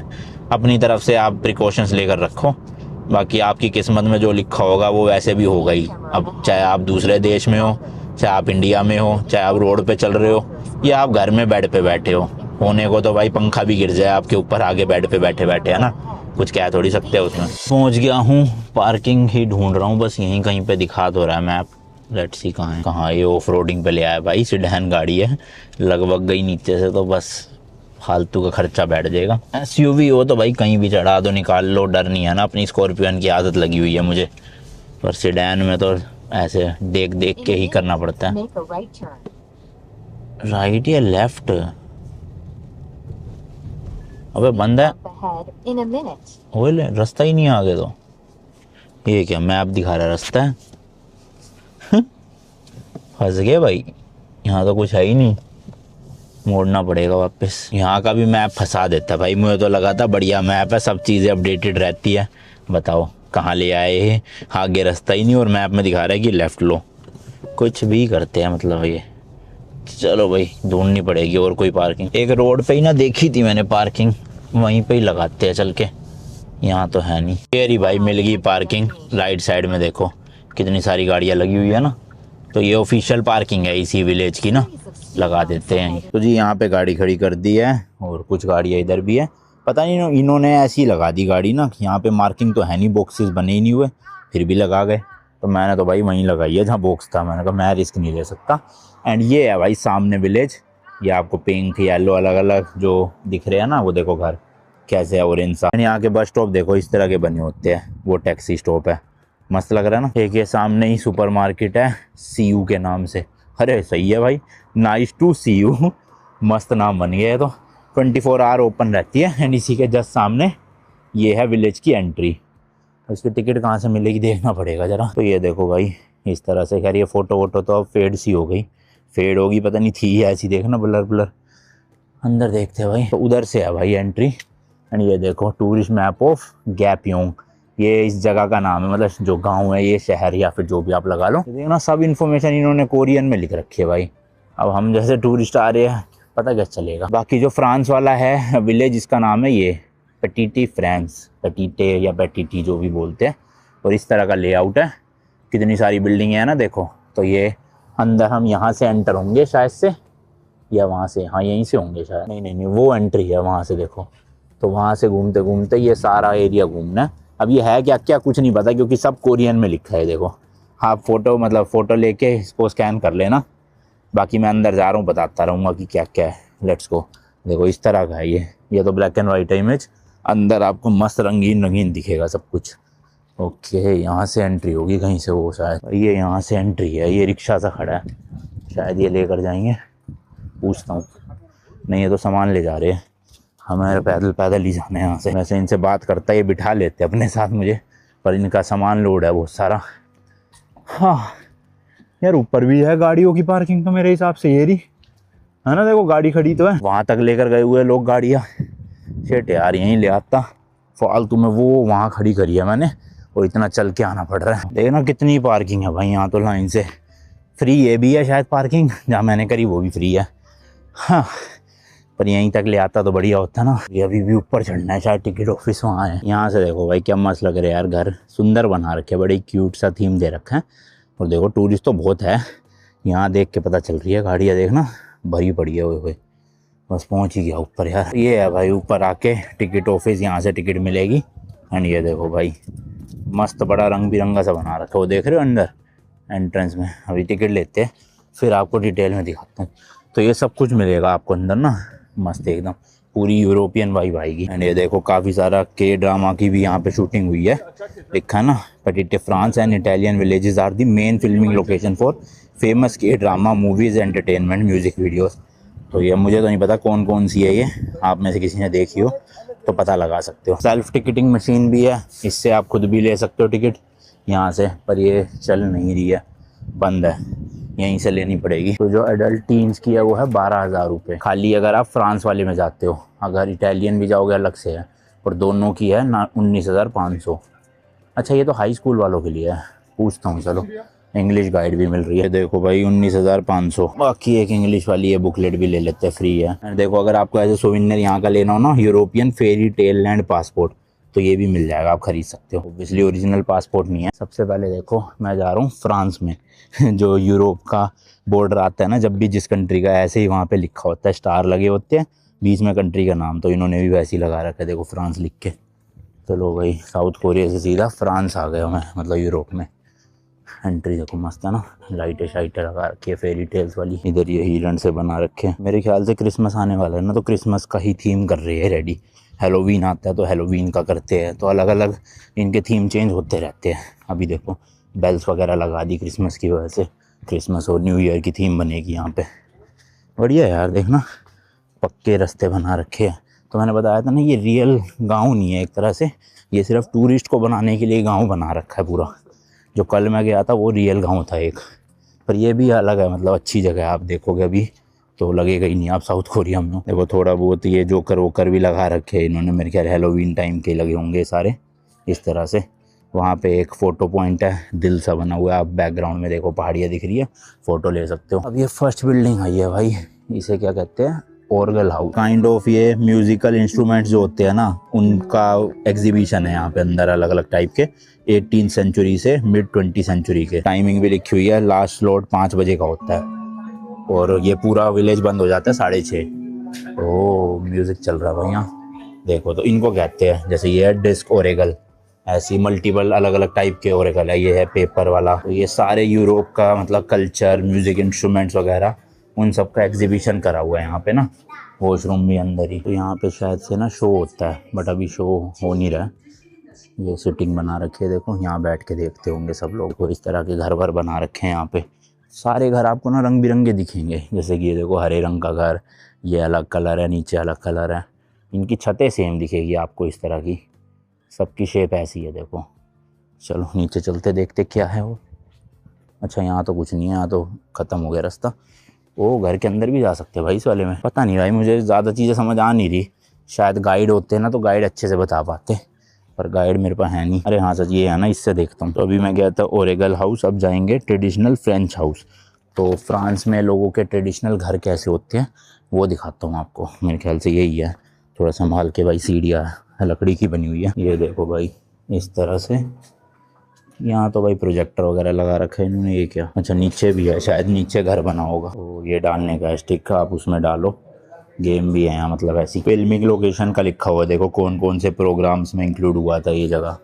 अपनी तरफ से आप प्रिकॉशंस लेकर रखो, बाकी आपकी किस्मत में जो लिखा होगा वो वैसे भी होगा ही। अब चाहे आप दूसरे देश में हो, चाहे आप इंडिया में हो, चाहे आप रोड पे चल रहे हो, या आप घर में बेड पे बैठे हो, होने को तो भाई पंखा भी गिर जाए आपके ऊपर आगे बेड पे बैठे बैठे, है ना, कुछ कह थोड़ी सकते हैं उसमें। पहुंच गया हूँ, पार्किंग ही ढूंढ रहा हूँ, बस यहीं कहीं पे दिखा तो रहा है मैप। लेट्स सी कहाँ है, कहाँ ये ऑफ रोडिंग पे ले आया भाई। सिडैन गाड़ी है, लगभग गई नीचे से तो बस फालतू का खर्चा बैठ जाएगा। एसयूवी हो तो भाई कहीं भी चढ़ा दो, निकाल लो, डर नहीं है ना। अपनी स्कॉर्पियन की आदत लगी हुई है मुझे, पर सिडैन में तो ऐसे देख देख के ही करना पड़ता है। राइट या लेफ्ट? अबे बंद है, ओए रास्ता ही नहीं है आगे तो। ये क्या मैप दिखा रहा है, रास्ता है? फंस गए भाई, यहाँ तो कुछ है ही नहीं, मोड़ना पड़ेगा वापस। यहाँ का भी मैप फंसा देता भाई, मुझे तो लगा था बढ़िया मैप है, सब चीज़ें अपडेटेड रहती है। बताओ कहाँ ले आए हैं, आगे रास्ता ही नहीं और मैप में दिखा रहा है कि लेफ़्ट लो। कुछ भी करते हैं मतलब ये। चलो भाई ढूंढनी पड़ेगी और कोई पार्किंग। एक रोड पे ही ना देखी थी मैंने पार्किंग, वहीं पे ही लगाते हैं चल के। यहाँ तो है नहीं। तेरी भाई मिल गई पार्किंग, राइट साइड में देखो कितनी सारी गाड़ियाँ लगी हुई है ना। तो ये ऑफिशियल पार्किंग है इसी विलेज की ना, लगा देते हैं। तो जी यहाँ पे गाड़ी खड़ी कर दी है और कुछ गाड़ियाँ इधर भी है। पता नहीं इन्होंने ऐसी लगा दी गाड़ी ना, यहाँ पे मार्किंग तो है नहीं, बॉक्सेस बने ही नहीं हुए, फिर भी लगा गए। तो मैंने तो भाई वहीं लगाई है जहाँ बॉक्स था, मैंने कहा मैं रिस्क नहीं ले सकता। एंड ये है भाई सामने विलेज, ये आपको पिंक येलो अलग अलग जो दिख रहे हैं ना, वो देखो घर कैसे है ऑरेंज सा। यहाँ के बस स्टॉप देखो इस तरह के बने होते हैं, वो टैक्सी स्टॉप है, मस्त लग रहा है ना। एक ये सामने ही सुपरमार्केट है सीयू के नाम से। अरे सही है भाई, नाइस टू सी यू, मस्त नाम बन गया है। तो 24 आवर ओपन रहती है। एंड इसी के जस्ट सामने ये है विलेज की एंट्री। इसकी टिकट कहाँ से मिलेगी देखना पड़ेगा ज़रा। तो ये देखो भाई इस तरह से। खैर ये फ़ोटो वोटो तो अब फेड सी हो गई, फेड होगी पता नहीं, थी ऐसी देखना ब्लर ब्लर। अंदर देखते हैं भाई, तो उधर से है भाई एंट्री। एंड ये देखो टूरिस्ट मैप ऑफ गैपयोंग, ये इस जगह का नाम है, मतलब जो गांव है, ये शहर या फिर जो भी आप लगा लो। देखना सब इन्फॉर्मेशन इन्होंने कोरियन में लिख रखी है भाई। अब हम जैसे टूरिस्ट आ रहे हैं पता क्या चलेगा। बाकी जो फ्रांस वाला है विलेज, इसका नाम है ये पेटिटी फ्रांस, पेटिटे या पेटिटी जो भी बोलते हैं। और इस तरह का लेआउट है, कितनी सारी बिल्डिंग है ना देखो। तो ये अंदर हम यहाँ से एंटर होंगे शायद से, या वहाँ से, हाँ यहीं से होंगे शायद। नहीं नहीं नहीं, वो एंट्री है वहाँ से देखो। तो वहाँ से घूमते घूमते ये सारा एरिया घूमना है। अब ये है क्या क्या कुछ नहीं पता, क्योंकि सब कोरियन में लिखा है। देखो आप फ़ोटो लेके इसको स्कैन कर लेना, बाकी मैं अंदर जा रहा हूँ बताता रहूँगा कि क्या क्या है। Let's go. देखो इस तरह का है ये तो ब्लैक एंड वाइट है इमेज, अंदर आपको मस्त रंगीन रंगीन दिखेगा सब कुछ। ओके यहाँ से एंट्री होगी कहीं से, वो शायद ये यहाँ से एंट्री है। ये रिक्शा सा खड़ा है, शायद ये लेकर जाएंगे, पूछता हूँ। नहीं ये तो सामान ले जा रहे हैं, हमें पैदल पैदल ही जाना है यहाँ से। वैसे इनसे बात करता, ये बिठा लेते अपने साथ मुझे, पर इनका सामान लोड है बहुत सारा। हाँ यार ऊपर भी है गाड़ियों की पार्किंग तो मेरे हिसाब से ये रही है ना। देखो गाड़ी खड़ी तो है, वहाँ तक लेकर गए हुए लोग गाड़ियाँ। शेट यार यहीं ले आता फालतू में, वो वहाँ खड़ी करी है मैंने और इतना चल के आना पड़ रहा है। देखना कितनी पार्किंग है भाई यहाँ तो लाइन से। फ्री ये भी है शायद पार्किंग, जहाँ मैंने करी वो भी फ्री है। हाँ पर यहीं तक ले आता तो बढ़िया होता ना। ये अभी भी ऊपर चढ़ना है, शायद टिकट ऑफिस वहाँ है। यहाँ से देखो भाई क्या मस्त लग रहा है यार, घर सुंदर बना रखे, बड़े क्यूट सा थीम दे रखा है। और देखो टूरिस्ट तो बहुत है यहाँ, देख के पता चल रही है। गाड़ियाँ देखना भरी पड़ी है। वो बस पहुँच ही गया ऊपर यार। ये है भाई ऊपर आके टिकट ऑफिस, यहाँ से टिकट मिलेगी। एंड ये देखो भाई मस्त बड़ा रंग बिरंगा सा बना रखा है, वो देख रहे हो अंदर एंट्रेंस में। अभी टिकट लेते हैं फिर आपको डिटेल में दिखाता हूँ। तो ये सब कुछ मिलेगा आपको अंदर ना, मस्त एकदम पूरी यूरोपियन वाइब आएगी। एंड ये देखो काफ़ी सारा के ड्रामा की भी यहाँ पे शूटिंग हुई है, लिखा है ना petite France and Italian villages are the main filming location for famous K drama movies entertainment music videos. तो ये मुझे तो नहीं पता कौन कौन सी है, ये आप में से किसी ने देखी हो तो पता लगा सकते हो। सेल्फ टिकटिंग मशीन भी है, इससे आप खुद भी ले सकते हो टिकट यहाँ से, पर ये चल नहीं रही है, बंद है, यहीं से लेनी पड़ेगी। तो जो एडल्ट टीन्स की है वो है 12,000 रुपये खाली, अगर आप फ्रांस वाले में जाते हो। अगर इटालियन भी जाओगे अलग से है, और दोनों की है ना 19,500। अच्छा ये तो हाई स्कूल वालों के लिए है, पूछता हूँ चलो। इंग्लिश गाइड भी मिल रही है, देखो भाई 19,500। बाकी एक इंग्लिश वाली है बुकलेट भी ले लेते हैं, फ्री है। देखो अगर आपको ऐसे सोविनियर यहाँ का लेना हो ना, European fairy tale land passport, तो ये भी मिल जाएगा, आप खरीद सकते हो। ऑब्वियसली ओरिजिनल पासपोर्ट नहीं है। सबसे पहले देखो मैं जा रहा हूँ फ्रांस में जो यूरोप का बॉर्डर आता है ना, जब भी जिस कंट्री का, ऐसे ही वहाँ पे लिखा होता है, स्टार लगे होते हैं बीच में कंट्री का नाम, तो इन्होंने भी वैसे ही लगा रखा है देखो फ्रांस लिख के। चलो भाई, साउथ कोरिया से सीधा फ्रांस आ गया मैं, मतलब यूरोप में। एंट्री देखो मस्त है ना, लाइटें शाइटें लगा रखी है फेरी टेल्स वाली। इधर ये हिरण से बना रखे हैं। मेरे ख्याल से क्रिसमस आने वाला है ना, तो क्रिसमस का ही थीम कर रही है रेडी। हेलोवीन आता है तो हेलोवीन का करते हैं, तो अलग अलग इनके थीम चेंज होते रहते हैं। अभी देखो बेल्स वगैरह लगा दी क्रिसमस की वजह से, क्रिसमस और न्यू ईयर की थीम बनेगी यहाँ पे। बढ़िया यार, देखना पक्के रास्ते बना रखे हैं। तो मैंने बताया था ना, ये रियल गाँव नहीं है एक तरह से, ये सिर्फ टूरिस्ट को बनाने के लिए गाँव बना रखा है पूरा। जो कल मैं गया था वो रियल गांव था एक, पर ये भी अलग है, मतलब अच्छी जगह है। आप देखोगे अभी तो लगेगा ही नहीं आप साउथ कोरिया में हो। देखो थोड़ा बहुत ये जोकर वोकर भी लगा रखे हैं इन्होंने, मेरे ख्याल हेलोवीन टाइम के लगे होंगे सारे इस तरह से। वहाँ पे एक फ़ोटो पॉइंट है, दिल सा बना हुआ है। आप बैकग्राउंड में देखो पहाड़ियाँ दिख रही है, फ़ोटो ले सकते हो। अब ये फर्स्ट बिल्डिंग आई है भाई, इसे क्या कहते हैं, ऑर्गल हाउस काइंड ऑफ। ये म्यूजिकल इंस्ट्रूमेंट्स जो होते हैं ना, उनका एग्जीबिशन है यहाँ पे अंदर, अलग अलग टाइप के, 18th सेंचुरी से मिड 20th सेंचुरी के। टाइमिंग भी लिखी हुई है, लास्ट स्लॉट 5 बजे का होता है, और ये पूरा विलेज बंद हो जाता है 6:30। ओ म्यूजिक चल रहा है भाई यहाँ देखो। तो इनको कहते हैं, जैसे ये है डिस्क ओरेगल, ऐसी मल्टीपल अलग अलग टाइप के ओरेगल है। ये है पेपर वाला। तो ये सारे यूरोप का मतलब कल्चर, म्यूजिक इंस्ट्रूमेंट्स वगैरह, उन सब का एग्जीबिशन करा हुआ है यहाँ पे ना। वॉशरूम भी अंदर ही। तो यहाँ पे शायद से ना शो होता है, बट अभी शो हो नहीं रहा है। ये सिटिंग बना रखी है देखो, यहाँ बैठ के देखते होंगे सब लोग। और इस तरह के घर वर बना रखे हैं यहाँ पे। सारे घर आपको ना रंग बिरंगे दिखेंगे, जैसे कि ये देखो हरे रंग का घर, ये अलग कलर है, नीचे अलग कलर है। इनकी छतें सेम दिखेगी आपको इस तरह की, सबकी शेप ऐसी है देखो। चलो नीचे चलते देखते क्या है वो। अच्छा यहाँ तो कुछ नहीं है, यहाँ तो ख़त्म हो गया रास्ता। वो घर के अंदर भी जा सकते हैं भाई इस वाले में। पता नहीं भाई, मुझे ज़्यादा चीज़ें समझ आ नहीं रही। शायद गाइड होते हैं ना, तो गाइड अच्छे से बता पाते, पर गाइड मेरे पास है नहीं। अरे हाँ सच, ये है ना, इससे देखता हूँ। तो अभी मैं गया था ओरेगल हाउस, अब जाएंगे ट्रेडिशनल फ्रेंच हाउस। तो फ्रांस में लोगों के ट्रेडिशनल घर कैसे होते हैं वो दिखाता हूँ आपको। मेरे ख्याल से यही है, थोड़ा संभाल के भाई। सीढ़ियाँ लकड़ी की बनी हुई है, ये देखो भाई इस तरह से। यहाँ तो भाई प्रोजेक्टर वगैरह लगा रखा है इन्होंने। ये क्या, अच्छा नीचे भी है, शायद नीचे घर बना होगा। तो ये डालने का स्टिक, आप उसमें डालो। गेम भी है यहाँ, मतलब ऐसी फिल्मिंग लोकेशन का लिखा हुआ है देखो, कौन कौन से प्रोग्राम्स में इंक्लूड हुआ था ये जगह।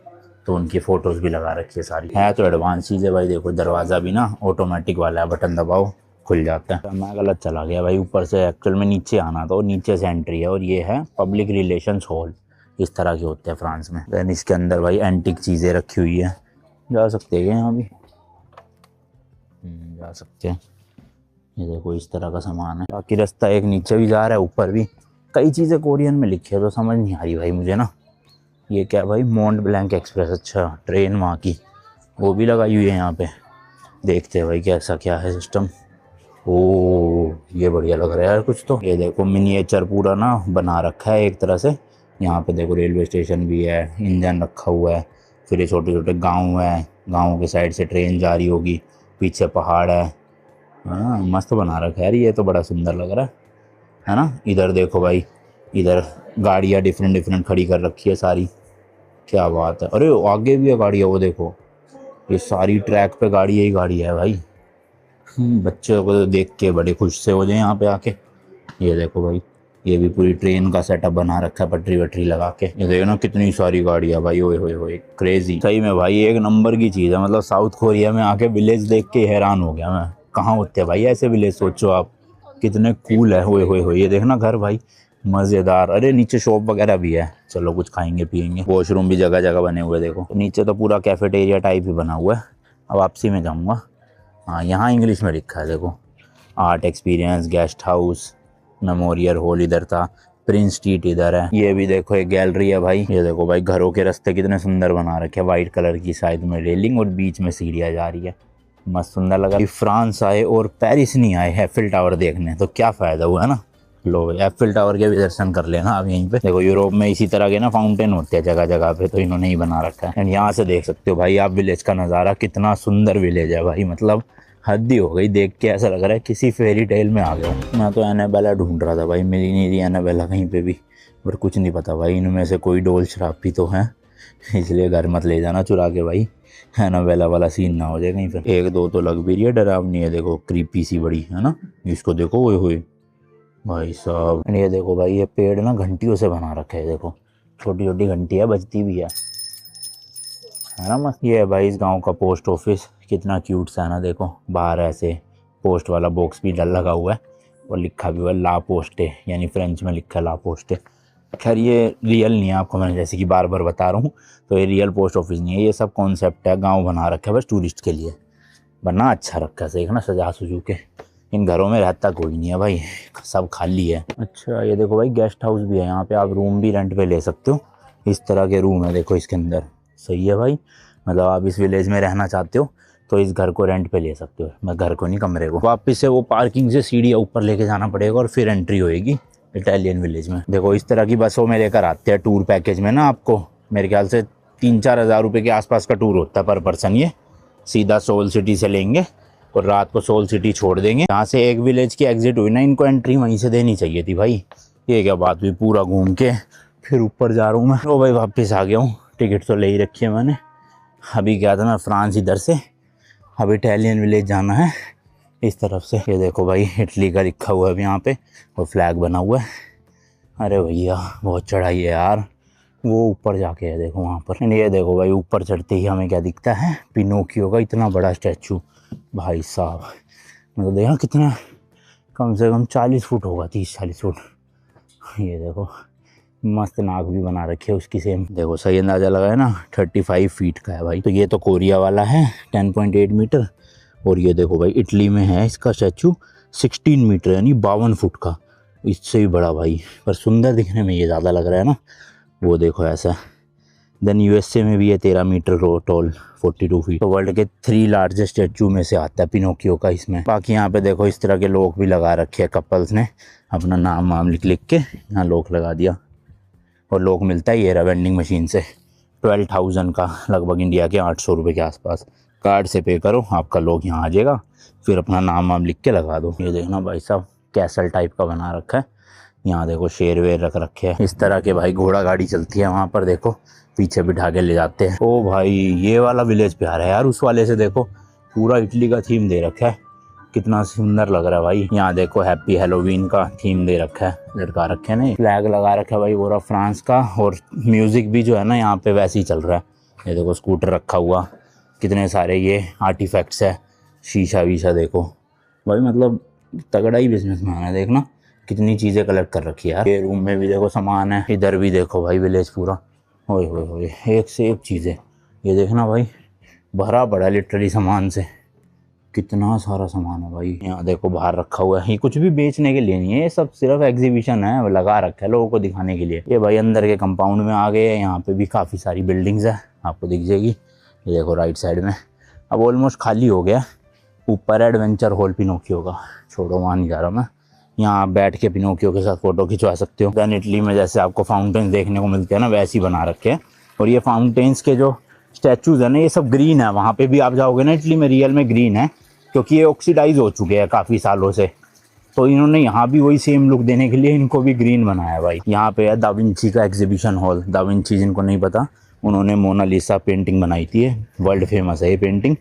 तो उनकी फ़ोटोज़ भी लगा रखी है सारी। है तो एडवांस चीज़ है भाई। देखो दरवाज़ा भी ना ऑटोमेटिक वाला है, बटन दबाओ खुल जाता है। मैं गलत चला गया भाई, ऊपर से एक्चुअल में नीचे आना था, और नीचे से एंट्री है। और ये है पब्लिक रिलेशंस हॉल, इस तरह के होते हैं फ्रांस में। दैन इसके अंदर भाई एंटिक चीज़ें रखी हुई है, जा सकते हैं यहाँ भी, जा सकते हैं। ये देखो इस तरह का सामान है। बाकी रास्ता एक नीचे भी जा रहा है, ऊपर भी। कई चीज़ें कोरियन में लिखी है तो समझ नहीं आ रही भाई मुझे ना। ये क्या भाई, मोंट ब्लैंक एक्सप्रेस, अच्छा ट्रेन वहाँ की, वो भी लगाई हुई है यहाँ पे। देखते हैं भाई कैसा क्या है सिस्टम। ओ ये बढ़िया लग रहा है यार कुछ तो। ये देखो मिनिएचर पूरा ना बना रखा है एक तरह से। यहाँ पे देखो रेलवे स्टेशन भी है, इंजन रखा हुआ है। फिर ये छोटे छोटे गाँव है, गाँव के साइड से ट्रेन जा रही होगी, पीछे पहाड़ है। हाँ मस्त बना रखा है यार, ये तो बड़ा सुंदर लग रहा है ना। इधर देखो भाई, इधर गाड़ियाँ डिफरेंट डिफरेंट खड़ी कर रखी है सारी, क्या बात है। अरे आगे भी है गाड़ियाँ, वो देखो, ये सारी ट्रैक पे गाड़ी ही गाड़ी है भाई। बच्चों को तो देख के बड़े खुश से हो जाए यहाँ पे आके। ये देखो भाई, ये भी पूरी ट्रेन का सेटअप बना रखा है, पटरी वटरी लगा के। ये देखो ना कितनी सारी गाड़ियाँ भाई, ओए होए होए क्रेजी। सही में भाई एक नंबर की चीज़ है। मतलब साउथ कोरिया में आके विलेज देख के हैरान हो गया मैं, कहाँ होते हैं भाई ऐसे विलेज। सोचो आप कितने कूल है, होए होए होए। ये देखना घर भाई मज़ेदार। अरे नीचे शॉप वगैरह भी है, चलो कुछ खाएंगे पियेंगे। वॉशरूम भी जगह जगह बने हुए देखो। तो नीचे तो पूरा कैफेटेरिया टाइप ही बना हुआ है। अब वापसी में जाऊँगा। हाँ यहाँ इंग्लिश में लिखा है देखो, art experience guest house memorial hall इधर था, प्रिंस स्ट्रीट इधर है। ये भी देखो एक गैलरी है भाई। ये देखो भाई घरों के रास्ते कितने सुंदर बना रखे हैं, वाइट कलर की साइड में रेलिंग और बीच में सीढ़ियाँ जा रही है, मस्त सुंदर लगा। फ्रांस आए और पेरिस नहीं आए एफिल टावर देखने, तो क्या फ़ायदा हुआ है ना। लो एफिल टावर के भी दर्शन कर लेना आप यहीं पे। देखो यूरोप में इसी तरह के ना फाउंटेन होते हैं जगह जगह पे, तो इन्होंने ही बना रखा है। एंड यहाँ से देख सकते हो भाई आप विलेज का नज़ारा, कितना सुंदर विलेज है भाई। मतलब हद ही हो गई, देख के ऐसा लग रहा है किसी फेरी टेल में आ गया हूँ। मैं तो एनाबेला ढूंढ रहा था भाई, मिली नहीं रही एनाबेला कहीं पे भी। पर कुछ नहीं पता भाई, इनमें से कोई डोल शराबी तो है, इसलिए घर मत ले जाना चुरा के भाई, एनाबेला वाला सीन ना हो जाए कहीं पर। एक दो तो लग भी रही है डरावनी है, देखो क्रीपी सी बड़ी है ना। इसको देखो ओए होए भाई साहब। ये देखो भाई, ये पेड़ ना घंटियों से बना रखे है देखो, छोटी छोटी घंटी है, बजती भी है ना मस्त। ये है भाई इस गांव का पोस्ट ऑफिस, कितना क्यूट सा है ना। देखो बाहर ऐसे पोस्ट वाला बॉक्स भी डल लगा हुआ है और लिखा भी हुआ है ला पोस्टे, यानी फ्रेंच में लिखा है ला पोस्टे। खैर ये रियल नहीं है, आपको मैंने जैसे कि बार बार बता रहा हूँ, तो ये रियल पोस्ट ऑफिस नहीं है, ये सब कॉन्सेप्ट है, गांव बना रखा है बस टूरिस्ट के लिए। बना अच्छा रखा है, देखना सजा सुजू के। इन घरों में रहता कोई नहीं है भाई, सब खाली है। अच्छा ये देखो भाई गेस्ट हाउस भी है यहाँ पे, आप रूम भी रेंट पे ले सकते हो। इस तरह के रूम है देखो इसके अंदर, सही है भाई। मतलब आप इस विलेज में रहना चाहते हो तो इस घर को रेंट पे ले सकते हो। मैं घर को नहीं, कमरे को। वापस से वो पार्किंग से सीढ़ियाँ ऊपर लेके जाना पड़ेगा और फिर एंट्री होएगी इटालियन विलेज में। देखो इस तरह की बसों में लेकर आते हैं टूर पैकेज में ना, आपको मेरे ख्याल से 3-4 हज़ार रुपये के आसपास का टूर होता है पर पर्सन। ये सीधा सोल सिटी से लेंगे और रात को सोल सिटी छोड़ देंगे। यहाँ से एक विलेज की एग्जिट हुई ना, इनको एंट्री वहीं से देनी चाहिए थी भाई। ये क्या बात हुई, पूरा घूम के फिर ऊपर जा रहा हूँ मैं। ओ भाई वापस आ गया हूँ, टिकट तो ले ही रखी है मैंने। अभी क्या था मैं फ्रांस इधर से, अब इटालियन विलेज जाना है इस तरफ से। ये देखो भाई इटली का लिखा हुआ है अभी यहाँ पे और फ्लैग बना हुआ है। अरे भैया बहुत चढ़ाई है यार, वो ऊपर जाके है देखो वहाँ पर। ये देखो भाई ऊपर चढ़ते ही हमें क्या दिखता है, पिनोकियो का इतना बड़ा स्टैचू भाई साहब। मतलब देखना कितना, कम से कम 40 फुट होगा, 30-40 फुट। ये देखो मस्त नाक भी बना रखी है उसकी सेम। देखो सही अंदाज़ा लगा है ना, 35 फीट का है भाई। तो ये तो कोरिया वाला है 10.8 मीटर, और ये देखो भाई इटली में है इसका स्टैचू 16 मीटर यानी 52 फुट का, इससे भी बड़ा भाई। पर सुंदर दिखने में ये ज़्यादा लग रहा है ना, वो देखो ऐसा। देन यूएसए में भी है 13 मीटर टॉल 42 फीट। तो वर्ल्ड के 3 लार्जेस्ट स्टैचू में से आता है पिनोकियो का इसमें। बाकी यहाँ पे देखो इस तरह के लोग भी लगा रखे हैं, कपल्स ने अपना नाम वाम लिख के यहाँ लोग लगा दिया। और लोग मिलता है ये रहा वेंडिंग मशीन से 12,000 का, लगभग इंडिया के 800 रुपये के आसपास। कार्ड से पे करो, आपका लोग यहाँ आ जाएगा, फिर अपना नाम वाम लिख के लगा दो। ये देखना भाई साहब कैसल टाइप का बना रखा है। यहाँ देखो शेर वेर रख रखे हैं इस तरह के भाई। घोड़ा गाड़ी चलती है वहाँ पर, देखो पीछे बिठा के ले जाते हैं। ओ भाई ये वाला विलेज प्यारा है यार, उस वाले से देखो पूरा इटली का थीम दे रखा है, कितना सुंदर लग रहा है भाई। यहाँ देखो हैप्पी हेलोवीन का थीम दे रखा है, लटका रखे हैं, नहीं फ्लैग लगा रखा है भाई पूरा फ्रांस का। और म्यूजिक भी जो है ना यहाँ पे वैसे ही चल रहा है। ये देखो स्कूटर रखा हुआ, कितने सारे ये आर्टिफैक्ट्स है, शीशा वीशा देखो भाई। मतलब तगड़ा ही बिजनेसमैन है, देखना कितनी चीज़ें कलेक्ट कर रखी है यार। ये रूम में भी देखो सामान है, इधर भी देखो भाई विलेज पूरा, ओए होए होए एक से एक चीज़ें। ये देखना भाई भरा पड़ा लिटरली सामान से, कितना सारा सामान है भाई। यहाँ देखो बाहर रखा हुआ है, ये कुछ भी बेचने के लिए नहीं है, ये सब सिर्फ एग्जीबिशन है, लगा रखा है लोगों को दिखाने के लिए। ये भाई अंदर के कंपाउंड में आ गए हैं, यहाँ पे भी काफ़ी सारी बिल्डिंग्स है, आपको दिख जाएगी। ये देखो राइट साइड में अब ऑलमोस्ट खाली हो गया। ऊपर एडवेंचर हॉल पिनोकियो का, छोड़ो वहाँ नहीं जा रहा मैं। यहाँ आप बैठ के पिनोकियो के साथ फ़ोटो खिंचवा सकते हो। दैन इटली में जैसे आपको फाउंटेन्स देखने को मिलते हैं ना, वैसे ही बना रखे हैं। और ये फाउंटेन्स के जो स्टैचूज़ है ना, ये सब ग्रीन है। वहाँ पे भी आप जाओगे ना इटली में, रियल में ग्रीन है, क्योंकि ये ऑक्सीडाइज हो चुके हैं काफ़ी सालों से। तो इन्होंने यहाँ भी वही सेम लुक देने के लिए इनको भी ग्रीन बनाया भाई। यहाँ पे है दा विंची का एग्जीबिशन हॉल। दा विंची जिनको नहीं पता, उन्होंने मोनालिसा पेंटिंग बनाई थी, वर्ल्ड फेमस है ये पेंटिंग।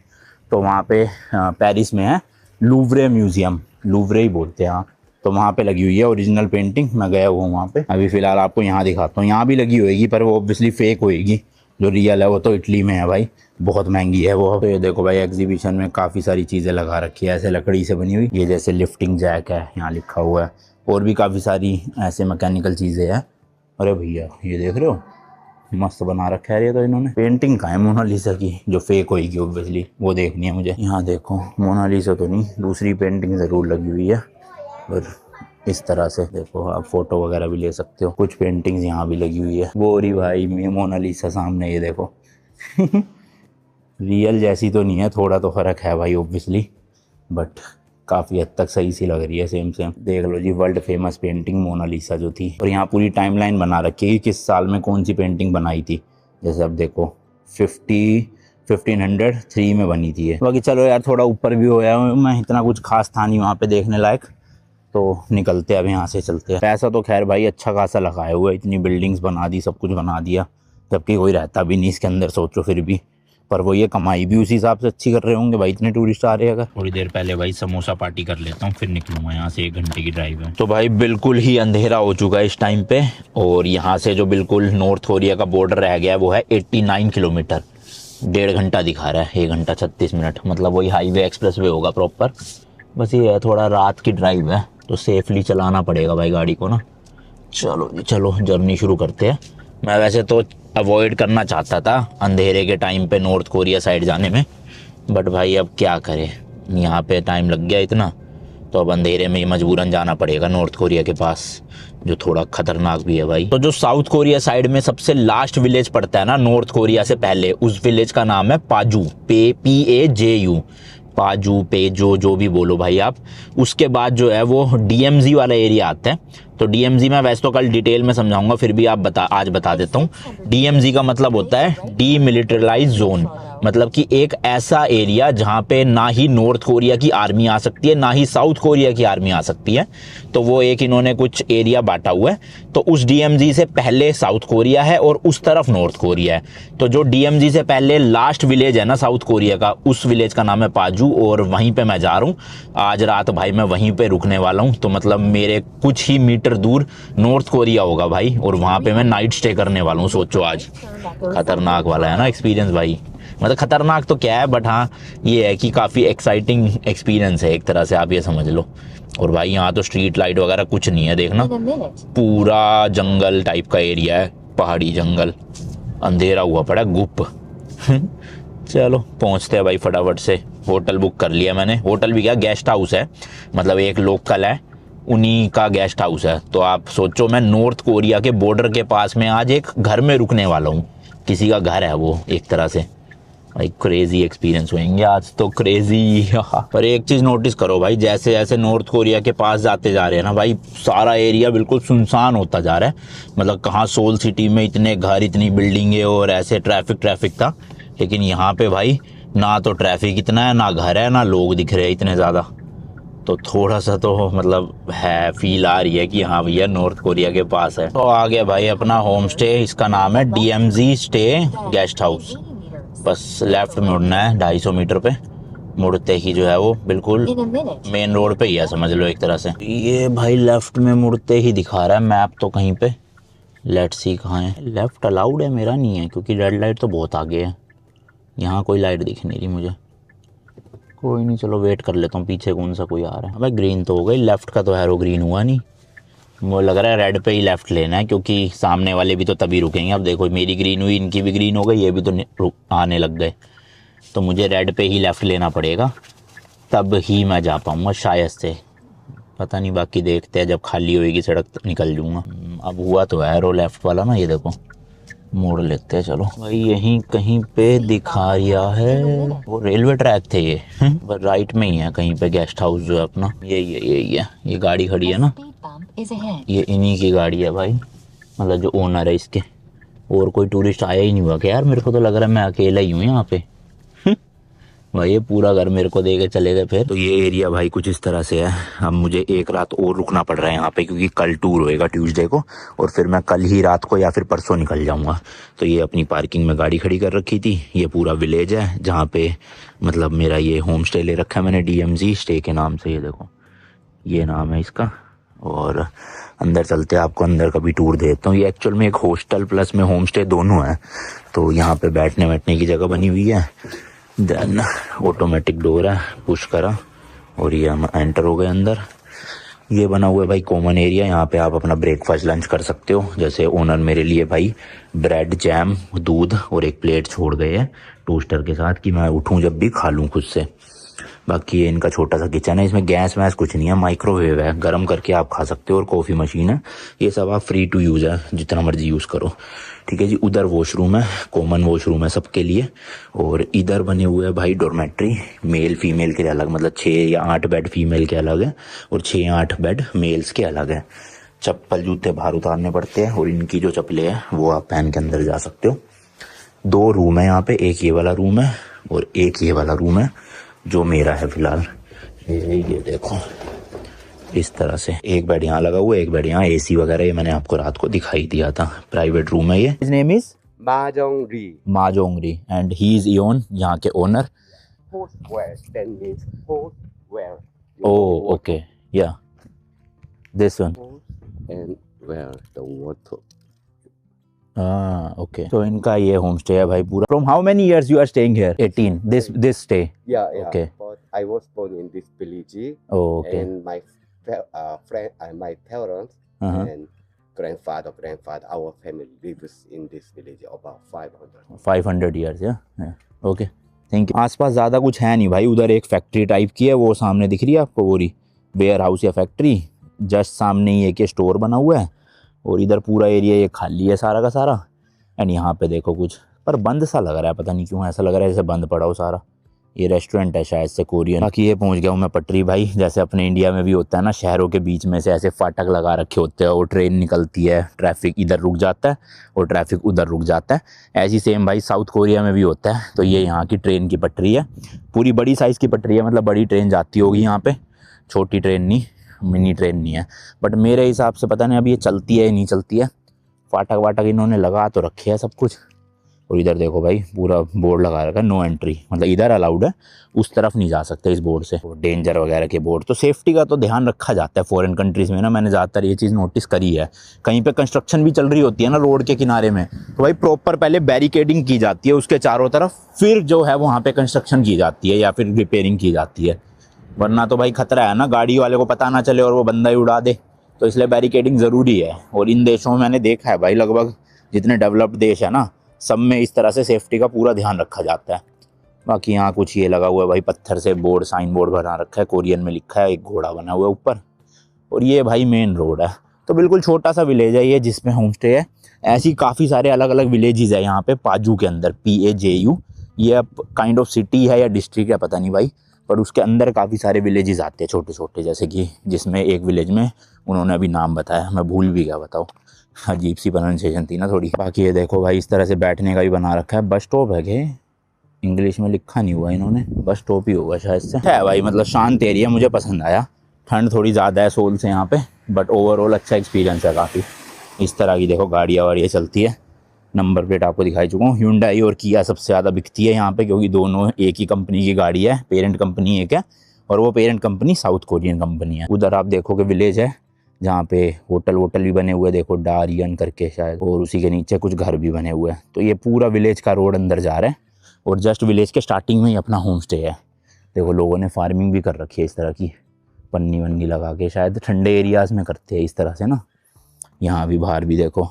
तो वहाँ पे पेरिस में है लूवरे म्यूजियम, लूवरे ही बोलते हैं हाँ। तो वहाँ पे लगी हुई है ओरिजिनल पेंटिंग, मैं गया हुआ हूँ वहाँ पे। अभी फ़िलहाल आपको यहाँ दिखाता हूँ, यहाँ भी लगी होएगी पर वो ऑब्वियसली फेक होएगी, जो रियल है वो तो इटली में है भाई, बहुत महंगी है वो। तो ये देखो भाई एग्जीबिशन में काफ़ी सारी चीज़ें लगा रखी है ऐसे लकड़ी से बनी हुई। ये जैसे लिफ्टिंग जैक है, यहाँ लिखा हुआ है, और भी काफ़ी सारी ऐसे मैकेनिकल चीज़ें हैं। अरे भैया ये देख रहे हो, मस्त बना रखा है ये तो इन्होंने। पेंटिंग कहाँ है मोनालिसा की, जो फेक होएगी ऑब्वियसली, वो देखनी है मुझे। यहाँ देखो मोनालिसा तो नहीं, दूसरी पेंटिंग ज़रूर लगी हुई है। और इस तरह से देखो आप फ़ोटो वगैरह भी ले सकते हो। कुछ पेंटिंग्स यहाँ भी लगी हुई है। वो रही भाई मोनालिसा सामने, ये देखो रियल जैसी तो नहीं है, थोड़ा तो फ़र्क है भाई ऑब्वियसली, बट काफ़ी हद तक सही सी लग रही है, सेम सेम। देख लो जी वर्ल्ड फेमस पेंटिंग मोनालिसा जो थी। और यहाँ पूरी टाइमलाइन बना रखी है कि किस साल में कौन सी पेंटिंग बनाई थी। जैसे अब देखो 1503 में बनी थी ये। बाकी चलो यार थोड़ा ऊपर भी हो गया मैं, इतना कुछ खास था नहीं वहाँ पे देखने लायक, तो निकलते अब यहाँ से चलते हैं। पैसा तो खैर भाई अच्छा खासा लगाया हुआ है, इतनी बिल्डिंग्स बना दी, सब कुछ बना दिया, जबकि कोई रहता भी नहीं इसके अंदर, सोचो फिर भी पर वो ये कमाई भी उसी हिसाब से अच्छी कर रहे होंगे भाई, इतने टूरिस्ट आ रहे हैं। अगर थोड़ी देर पहले भाई समोसा पार्टी कर लेता हूँ, फिर निकलूंगा यहाँ से, 1 घंटे की ड्राइव है। तो भाई बिल्कुल ही अंधेरा हो चुका है इस टाइम पे, और यहाँ से जो बिल्कुल नॉर्थ कोरिया का बॉर्डर रह गया है वो है 89 किलोमीटर। 1.5 घंटा दिखा रहा है, 1 घंटा 36 मिनट, मतलब वही हाईवे एक्सप्रेस वे होगा प्रॉपर। बस ये है थोड़ा रात की ड्राइव है तो सेफली चलाना पड़ेगा भाई गाड़ी को ना। चलो जी चलो, जर्नी शुरू करते हैं। मैं वैसे तो अवॉइड करना चाहता था अंधेरे के टाइम पे नॉर्थ कोरिया साइड जाने में, बट भाई अब क्या करें, यहाँ पे टाइम लग गया इतना, तो अब अंधेरे में ही मजबूरन जाना पड़ेगा नॉर्थ कोरिया के पास, जो थोड़ा खतरनाक भी है भाई। तो जो साउथ कोरिया साइड में सबसे लास्ट विलेज पड़ता है ना नॉर्थ कोरिया से पहले, उस विलेज का नाम है पाजू, PAJU, पाजू पेजो जो भी बोलो भाई आप। उसके बाद जो है वो DMZ वाला एरिया आता है। तो DMZ मैं वैसे तो कल डिटेल में समझाऊंगा, फिर भी आज बता देता हूँ। DMZ का मतलब होता है डीमिलिटराइज जोन, मतलब कि एक ऐसा एरिया जहाँ पे ना ही नॉर्थ कोरिया की आर्मी आ सकती है ना ही साउथ कोरिया की आर्मी आ सकती है। तो वो एक इन्होंने कुछ एरिया बांटा हुआ है। तो उस DMZ से पहले साउथ कोरिया है और उस तरफ नॉर्थ कोरिया है। तो जो DMZ से पहले लास्ट विलेज है ना साउथ कोरिया का, उस विलेज का नाम है पाजू, और वहीं पे मैं जा रहा हूँ आज रात भाई। मैं वहीं पे रुकने वाला हूँ, तो मतलब मेरे कुछ ही मीटर दूर नॉर्थ कोरिया होगा भाई, और वहाँ पे मैं नाइट स्टे करने वाला हूँ। सोचो आज, खतरनाक वाला है ना एक्सपीरियंस भाई। मतलब खतरनाक तो क्या है, बट हाँ ये है कि काफ़ी एक्साइटिंग एक्सपीरियंस है एक तरह से, आप ये समझ लो। और भाई यहाँ तो स्ट्रीट लाइट वगैरह कुछ नहीं है, देखना पूरा जंगल टाइप का एरिया है, पहाड़ी जंगल, अंधेरा हुआ पड़ा गुप। चलो पहुँचते हैं भाई फटाफट से। होटल बुक कर लिया मैंने, होटल भी क्या गेस्ट हाउस है, मतलब एक लोकल है उन्हीं का गेस्ट हाउस है। तो आप सोचो मैं नॉर्थ कोरिया के बॉर्डर के पास में आज एक घर में रुकने वाला हूँ, किसी का घर है वो एक तरह से। भाई क्रेजी एक्सपीरियंस होंगे आज तो, क्रेजी। पर एक चीज़ नोटिस करो भाई, जैसे जैसे नॉर्थ कोरिया के पास जाते जा रहे हैं ना भाई, सारा एरिया बिल्कुल सुनसान होता जा रहा है। मतलब कहाँ सोल सिटी में इतने घर, इतनी बिल्डिंगें और ऐसे ट्रैफिक था, लेकिन यहाँ पे भाई ना तो ट्रैफिक इतना है, ना घर है, ना लोग दिख रहे हैं इतने ज़्यादा। तो थोड़ा सा तो मतलब है, फील आ रही है कि हाँ भैया नॉर्थ कोरिया के पास है। तो आ गया भाई अपना होम स्टे, इसका नाम है DMZ स्टे गेस्ट हाउस। बस लेफ्ट में मुड़ना है 250 मीटर पे, मुड़ते ही जो है वो बिल्कुल मेन रोड पे ही है, समझ लो एक तरह से। ये भाई लेफ्ट में मुड़ते ही दिखा रहा है मैप तो कहीं पे, लेट्स सी कहाँ है। लेफ्ट अलाउड है, मेरा नहीं है क्योंकि रेड लाइट तो बहुत आगे है, यहाँ कोई लाइट दिख नहीं रही मुझे। कोई नहीं, चलो वेट कर लेता हूँ, पीछे कौन सा कोई आ रहा है। अबे ग्रीन तो हो गई, लेफ्ट का तो हैरो ग्रीन हुआ नहीं, वो लग रहा है रेड पे ही लेफ्ट लेना है, क्योंकि सामने वाले भी तो तभी रुकेंगे। अब देखो मेरी ग्रीन हुई, इनकी भी ग्रीन हो गई, ये भी तो आने लग गए, तो मुझे रेड पे ही लेफ्ट लेना पड़ेगा, तब ही मैं जा पाऊँगा शायद से, पता नहीं। बाकी देखते हैं, जब खाली होएगी सड़क निकल जूँगा। अब हुआ तो है रो लेफ्ट वाला ना, ये देखो मोड़ लेते हैं। चलो भाई यहीं कहीं पे दिखा रहा है, वो रेलवे ट्रैक थे ये, पर राइट में ही है कहीं पे गेस्ट हाउस जो है अपना। यही है, ये गाड़ी खड़ी है ना, ये इन्हीं की गाड़ी है भाई, मतलब जो ओनर है इसके। और कोई टूरिस्ट आया ही नहीं हुआ क्या यार, मेरे को तो लग रहा है मैं अकेला ही हूँ यहाँ पे। भाई ये पूरा घर मेरे को दे के चले गए फिर। तो ये एरिया भाई कुछ इस तरह से है। अब मुझे एक रात और रुकना पड़ रहा है यहाँ पे, क्योंकि कल टूर होएगा ट्यूसडे को, और फिर मैं कल ही रात को या फिर परसों निकल जाऊँगा। तो ये अपनी पार्किंग में गाड़ी खड़ी कर रखी थी, ये पूरा विलेज है जहाँ पे मतलब मेरा ये होम स्टे ले रखा है मैंने DMZ स्टे के नाम से, ये देखो ये नाम है इसका। और अंदर चलते हैं, आपको अंदर का भी टूर देता हूँ। ये एक्चुअल में एक हॉस्टल प्लस में होम स्टे दोनों है। तो यहाँ पे बैठने की जगह बनी हुई है, देन ऑटोमेटिक डोर है, पुश करा और ये हम एंटर हो गए अंदर। ये बना हुआ है भाई कॉमन एरिया, यहाँ पे आप अपना ब्रेकफास्ट लंच कर सकते हो। जैसे ओनर मेरे लिए भाई ब्रेड जैम दूध और एक प्लेट छोड़ गए हैं टोस्टर के साथ, कि मैं उठूँ जब भी खा लूँ खुद से। बाकी ये इनका छोटा सा किचन है, इसमें गैस वैस कुछ नहीं है, माइक्रोवेव है, गर्म करके आप खा सकते हो, और कॉफ़ी मशीन है। ये सब आप फ्री टू यूज़ है, जितना मर्जी यूज़ करो, ठीक है जी। उधर वॉशरूम है, कॉमन वॉशरूम है सबके लिए। और इधर बने हुए हैं भाई डॉर्मेट्री, मेल फीमेल के अलग, मतलब 6 या 8 बेड फीमेल के अलग है और 6 या 8 बेड मेल्स के अलग है। चप्पल जूते बाहर उतारने पड़ते हैं, और इनकी जो चप्पलें हैं वो आप पहन के अंदर जा सकते हो। 2 रूम है यहाँ पे, एक ये वाला रूम है और एक ये वाला रूम है जो मेरा है फिलहाल। ये देखो इस तरह से, एक बेड यहाँ लगा हुआ है, एक बेड यहाँ, AC वगैरह ये मैंने आपको रात को दिखाई दिया था। प्राइवेट रूम है ये। His name is Mahjongri. माजोंगरी एंड ही इज इयोन, यहाँ के owner. Horseware. That means horseware. You oh know water. Okay या this one. Horse and where the water. Okay तो इनका ये होम स्टे है भाई पूरा. From how many years you are staying here? 18. This stay. Yeah. Okay. But I was born in this village, okay. and my friend and my parents and grandfather, our family lives in this village about 500. 500 years या. Okay thank you. आसपास ज़्यादा कुछ है नहीं भाई. उधर एक factory type की है, वो सामने दिख रही है आपको, वो रही वेयर हाउस या फैक्ट्री. जस्ट सामने ही एक स्टोर बना हुआ है और इधर पूरा एरिया ये खाली है सारा का सारा. एंड यहाँ पे देखो कुछ पर बंद सा लग रहा है, पता नहीं क्यों ऐसा लग रहा है जैसे बंद पड़ा हो सारा. ये रेस्टोरेंट है शायद से कोरियन. बाकी ये पहुंच गया हूँ मैं पटरी भाई. जैसे अपने इंडिया में भी होता है ना, शहरों के बीच में से ऐसे फाटक लगा रखे होते हैं, और ट्रेन निकलती है, ट्रैफिक इधर रुक जाता है और ट्रैफिक उधर रुक जाता है. ऐसी सेम भाई साउथ कोरिया में भी होता है. तो ये यहाँ की ट्रेन की पटरी है, पूरी बड़ी साइज़ की पटरी है. मतलब बड़ी ट्रेन जाती होगी यहाँ पे, छोटी ट्रेन नहीं, मिनी ट्रेन नहीं है. बट मेरे हिसाब से पता नहीं अब ये चलती है या नहीं चलती है. फाटक वाटक इन्होंने लगा तो रखे है सब कुछ. और इधर देखो भाई पूरा बोर्ड लगा रखा है, नो एंट्री. मतलब इधर अलाउड है, उस तरफ नहीं जा सकते इस बोर्ड से. डेंजर वगैरह के बोर्ड. तो सेफ्टी का तो ध्यान रखा जाता है फॉरेन कंट्रीज़ में ना. मैंने ज़्यादातर ये चीज़ नोटिस करी है. कहीं पे कंस्ट्रक्शन भी चल रही होती है ना रोड के किनारे में, तो भाई प्रॉपर पहले बैरिकेडिंग की जाती है उसके चारों तरफ, फिर जो है वहाँ पर कंस्ट्रक्शन की जाती है या फिर रिपेयरिंग की जाती है. वरना तो भाई खतरा है ना, गाड़ी वाले को पता ना चले और वो बंदा ही उड़ा दे. तो इसलिए बैरिकेडिंग ज़रूरी है. और इन देशों में मैंने देखा है भाई, लगभग जितने डेवलप्ड देश है ना, सब में इस तरह से सेफ्टी का पूरा ध्यान रखा जाता है. बाकी यहाँ कुछ ये लगा हुआ है भाई पत्थर से बोर्ड, साइन बोर्ड बना रखा है, कोरियन में लिखा है, एक घोड़ा बना हुआ है ऊपर. और ये भाई मेन रोड है. तो बिल्कुल छोटा सा विलेज है ये जिसमें होम स्टे है. ऐसी काफ़ी सारे अलग अलग विलेजेस है यहाँ पे पाजू के अंदर, PAJU. ये काइंड ऑफ सिटी है या डिस्ट्रिक्ट है पता नहीं भाई, पर उसके अंदर काफ़ी सारे विलेजेस आते हैं छोटे छोटे. जैसे कि जिसमें एक विलेज में उन्होंने अभी नाम बताया, मैं भूल भी गया, बताओ, अजीब सी प्रोनाउंसिएशन थी ना थोड़ी. बाकी ये देखो भाई इस तरह से बैठने का भी बना रखा है. बस स्टॉप है कि इंग्लिश में लिखा नहीं हुआ इन्होंने, बस स्टॉप ही होगा शायद से. है भाई मतलब शांत एरिया, मुझे पसंद आया. ठंड थोड़ी ज़्यादा है सोल से यहाँ पे, बट ओवरऑल अच्छा एक्सपीरियंस है काफ़ी. इस तरह की देखो गाड़ियाँ वाड़ियाँ चलती है. नंबर प्लेट आपको दिखाई चुका हूँ. Hyundai और Kia सबसे ज़्यादा बिकती है यहाँ पे, क्योंकि दोनों एक ही कंपनी की गाड़ी है. पेरेंट कंपनी एक है और वो parent company south Korean company है. उधर आप देखोगे विलेज है जहाँ पे होटल भी बने हुए, देखो डारियन करके शायद, और उसी के नीचे कुछ घर भी बने हुए हैं. तो ये पूरा विलेज का रोड अंदर जा रहा है और जस्ट विलेज के स्टार्टिंग में ही अपना होम स्टे है. देखो लोगों ने फार्मिंग भी कर रखी है इस तरह की, पन्नी वन्नी लगा के, शायद ठंडे एरियाज़ में करते हैं इस तरह से ना. यहाँ भी बाहर भी देखो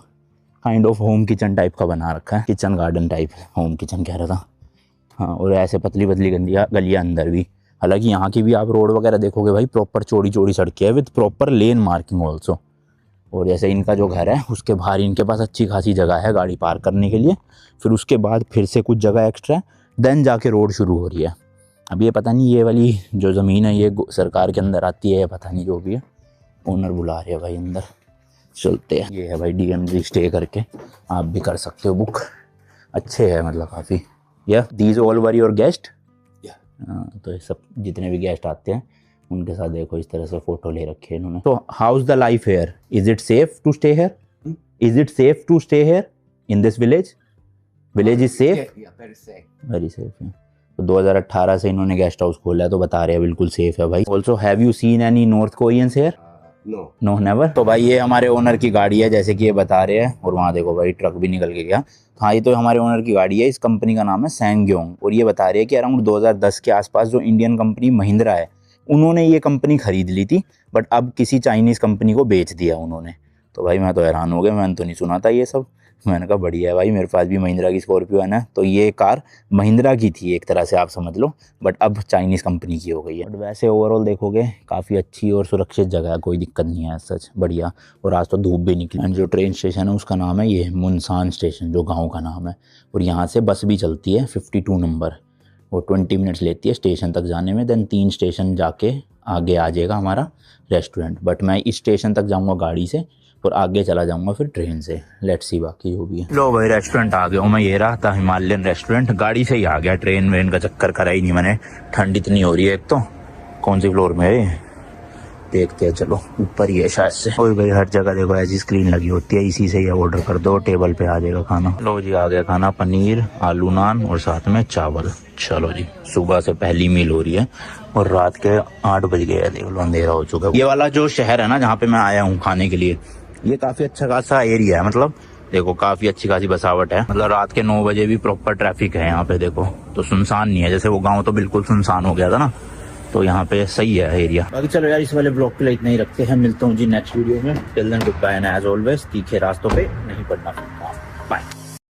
kind of home kitchen type का बना रखा है, kitchen garden type, home kitchen कह रहा था. हाँ, और ऐसे पतली पतली गलियाँ अंदर भी. हालांकि यहाँ की भी आप रोड वगैरह देखोगे भाई प्रॉपर चौड़ी चौड़ी सड़कें है with proper lane marking also. और जैसे इनका जो घर है उसके बाहर इनके पास अच्छी खासी जगह है गाड़ी पार्क करने के लिए. फिर उसके बाद फिर से कुछ जगह एक्स्ट्रा है, देन जाके रोड शुरू हो रही है. अब ये पता नहीं ये वाली जो ज़मीन है ये सरकार के अंदर आती है, पता नहीं जो भी है. ओनर बुला रहे हैं भाई अंदर, चलते हैं. ये है भाई DMZ स्टे करके, आप भी कर सकते हो बुक. अच्छे है मतलब काफ़ी. या these all were your guest. तो ये सब जितने भी गेस्ट आते हैं उनके साथ देखो इस तरह से फ़ोटो ले रखे हैं इन्होंने. तो how is the life here? Is it safe to stay here? Is it safe to stay here in this village? Village is safe? Very safe. तो 2018 से इन्होंने गेस्ट हाउस खोला है, तो बता रहे हैं बिल्कुल सेफ है भाई. Also have you seen any North Koreans here? No never. तो भाई ये हमारे ओनर की गाड़ी है जैसे कि ये बता रहे हैं. और वहाँ देखो भाई ट्रक भी निकल के गया. हाँ, ये तो हमारे ओनर की गाड़ी है. इस कंपनी का नाम है सैंगयोंग. और ये बता रहे हैं कि अराउंड 2010 के आसपास जो इंडियन कंपनी महिंद्रा है उन्होंने ये कंपनी ख़रीद ली थी, बट अब किसी चाइनीज़ कंपनी को बेच दिया उन्होंने. तो भाई मैं तो हैरान हो गया, मैंने तो नहीं सुना था ये सब. मैंने कहा बढ़िया है भाई, मेरे पास भी महिंद्रा की स्कॉर्पियो है ना. तो ये कार महिंद्रा की थी एक तरह से आप समझ लो, बट अब चाइनीज़ कंपनी की हो गई है. बट वैसे ओवरऑल देखोगे काफ़ी अच्छी और सुरक्षित जगह है, कोई दिक्कत नहीं है सच, बढ़िया. और आज तो धूप भी निकली. एंड जो ट्रेन स्टेशन है उसका नाम है ये मुनसान स्टेशन, जो गाँव का नाम है. और यहाँ से बस भी चलती है 52 नंबर, और 20 मिनट्स लेती है स्टेशन तक जाने में. देन 3 स्टेशन जाके आगे आ जाएगा हमारा रेस्टोरेंट. बट मैं इस स्टेशन तक जाऊँगा गाड़ी से और आगे चला जाऊंगा फिर ट्रेन से. लेट्स सी बाकी जो भी है. लो भाई रेस्टोरेंट आ गया हूँ मैं. ये रहा था हिमालयन रेस्टोरेंट. गाड़ी से ही आ गया, ट्रेन वेन का चक्कर करा ही नहीं मैंने. ठंड इतनी हो रही है. एक तो कौन सी फ्लोर में है देखते हैं, चलो ऊपर ही है शायद से। और भाई हर जगह देखो ऐसी स्क्रीन लगी होती है, इसी से ही ऑर्डर कर दो, टेबल पे आ जाएगा खाना। लो जी आ गया खाना, पनीर, आलू नान और साथ में चावल। चलो जी, सुबह से पहली मील हो रही है और रात के 8 बज गए हैं, देख लो अंधेरा हो चुका है। ये वाला जो शहर है ना जहाँ पे मैं आया हूँ खाने के लिए, ये काफी अच्छा खासा एरिया है, मतलब देखो काफी अच्छी खासी बसावट है, मतलब रात के 9 बजे भी प्रॉपर ट्रैफिक है यहाँ पे देखो, तो सुनसान नहीं है। जैसे वो गांव तो बिल्कुल सुनसान हो गया था ना, तो यहाँ पे सही है एरिया। बाकी चलो यार इस वाले ब्लॉग के लिए इतना ही रखते हैं, मिलता हूँ जी नेक्स्ट वीडियो में। Till then good bye and as always तीखे रास्तों पे नहीं पड़ना।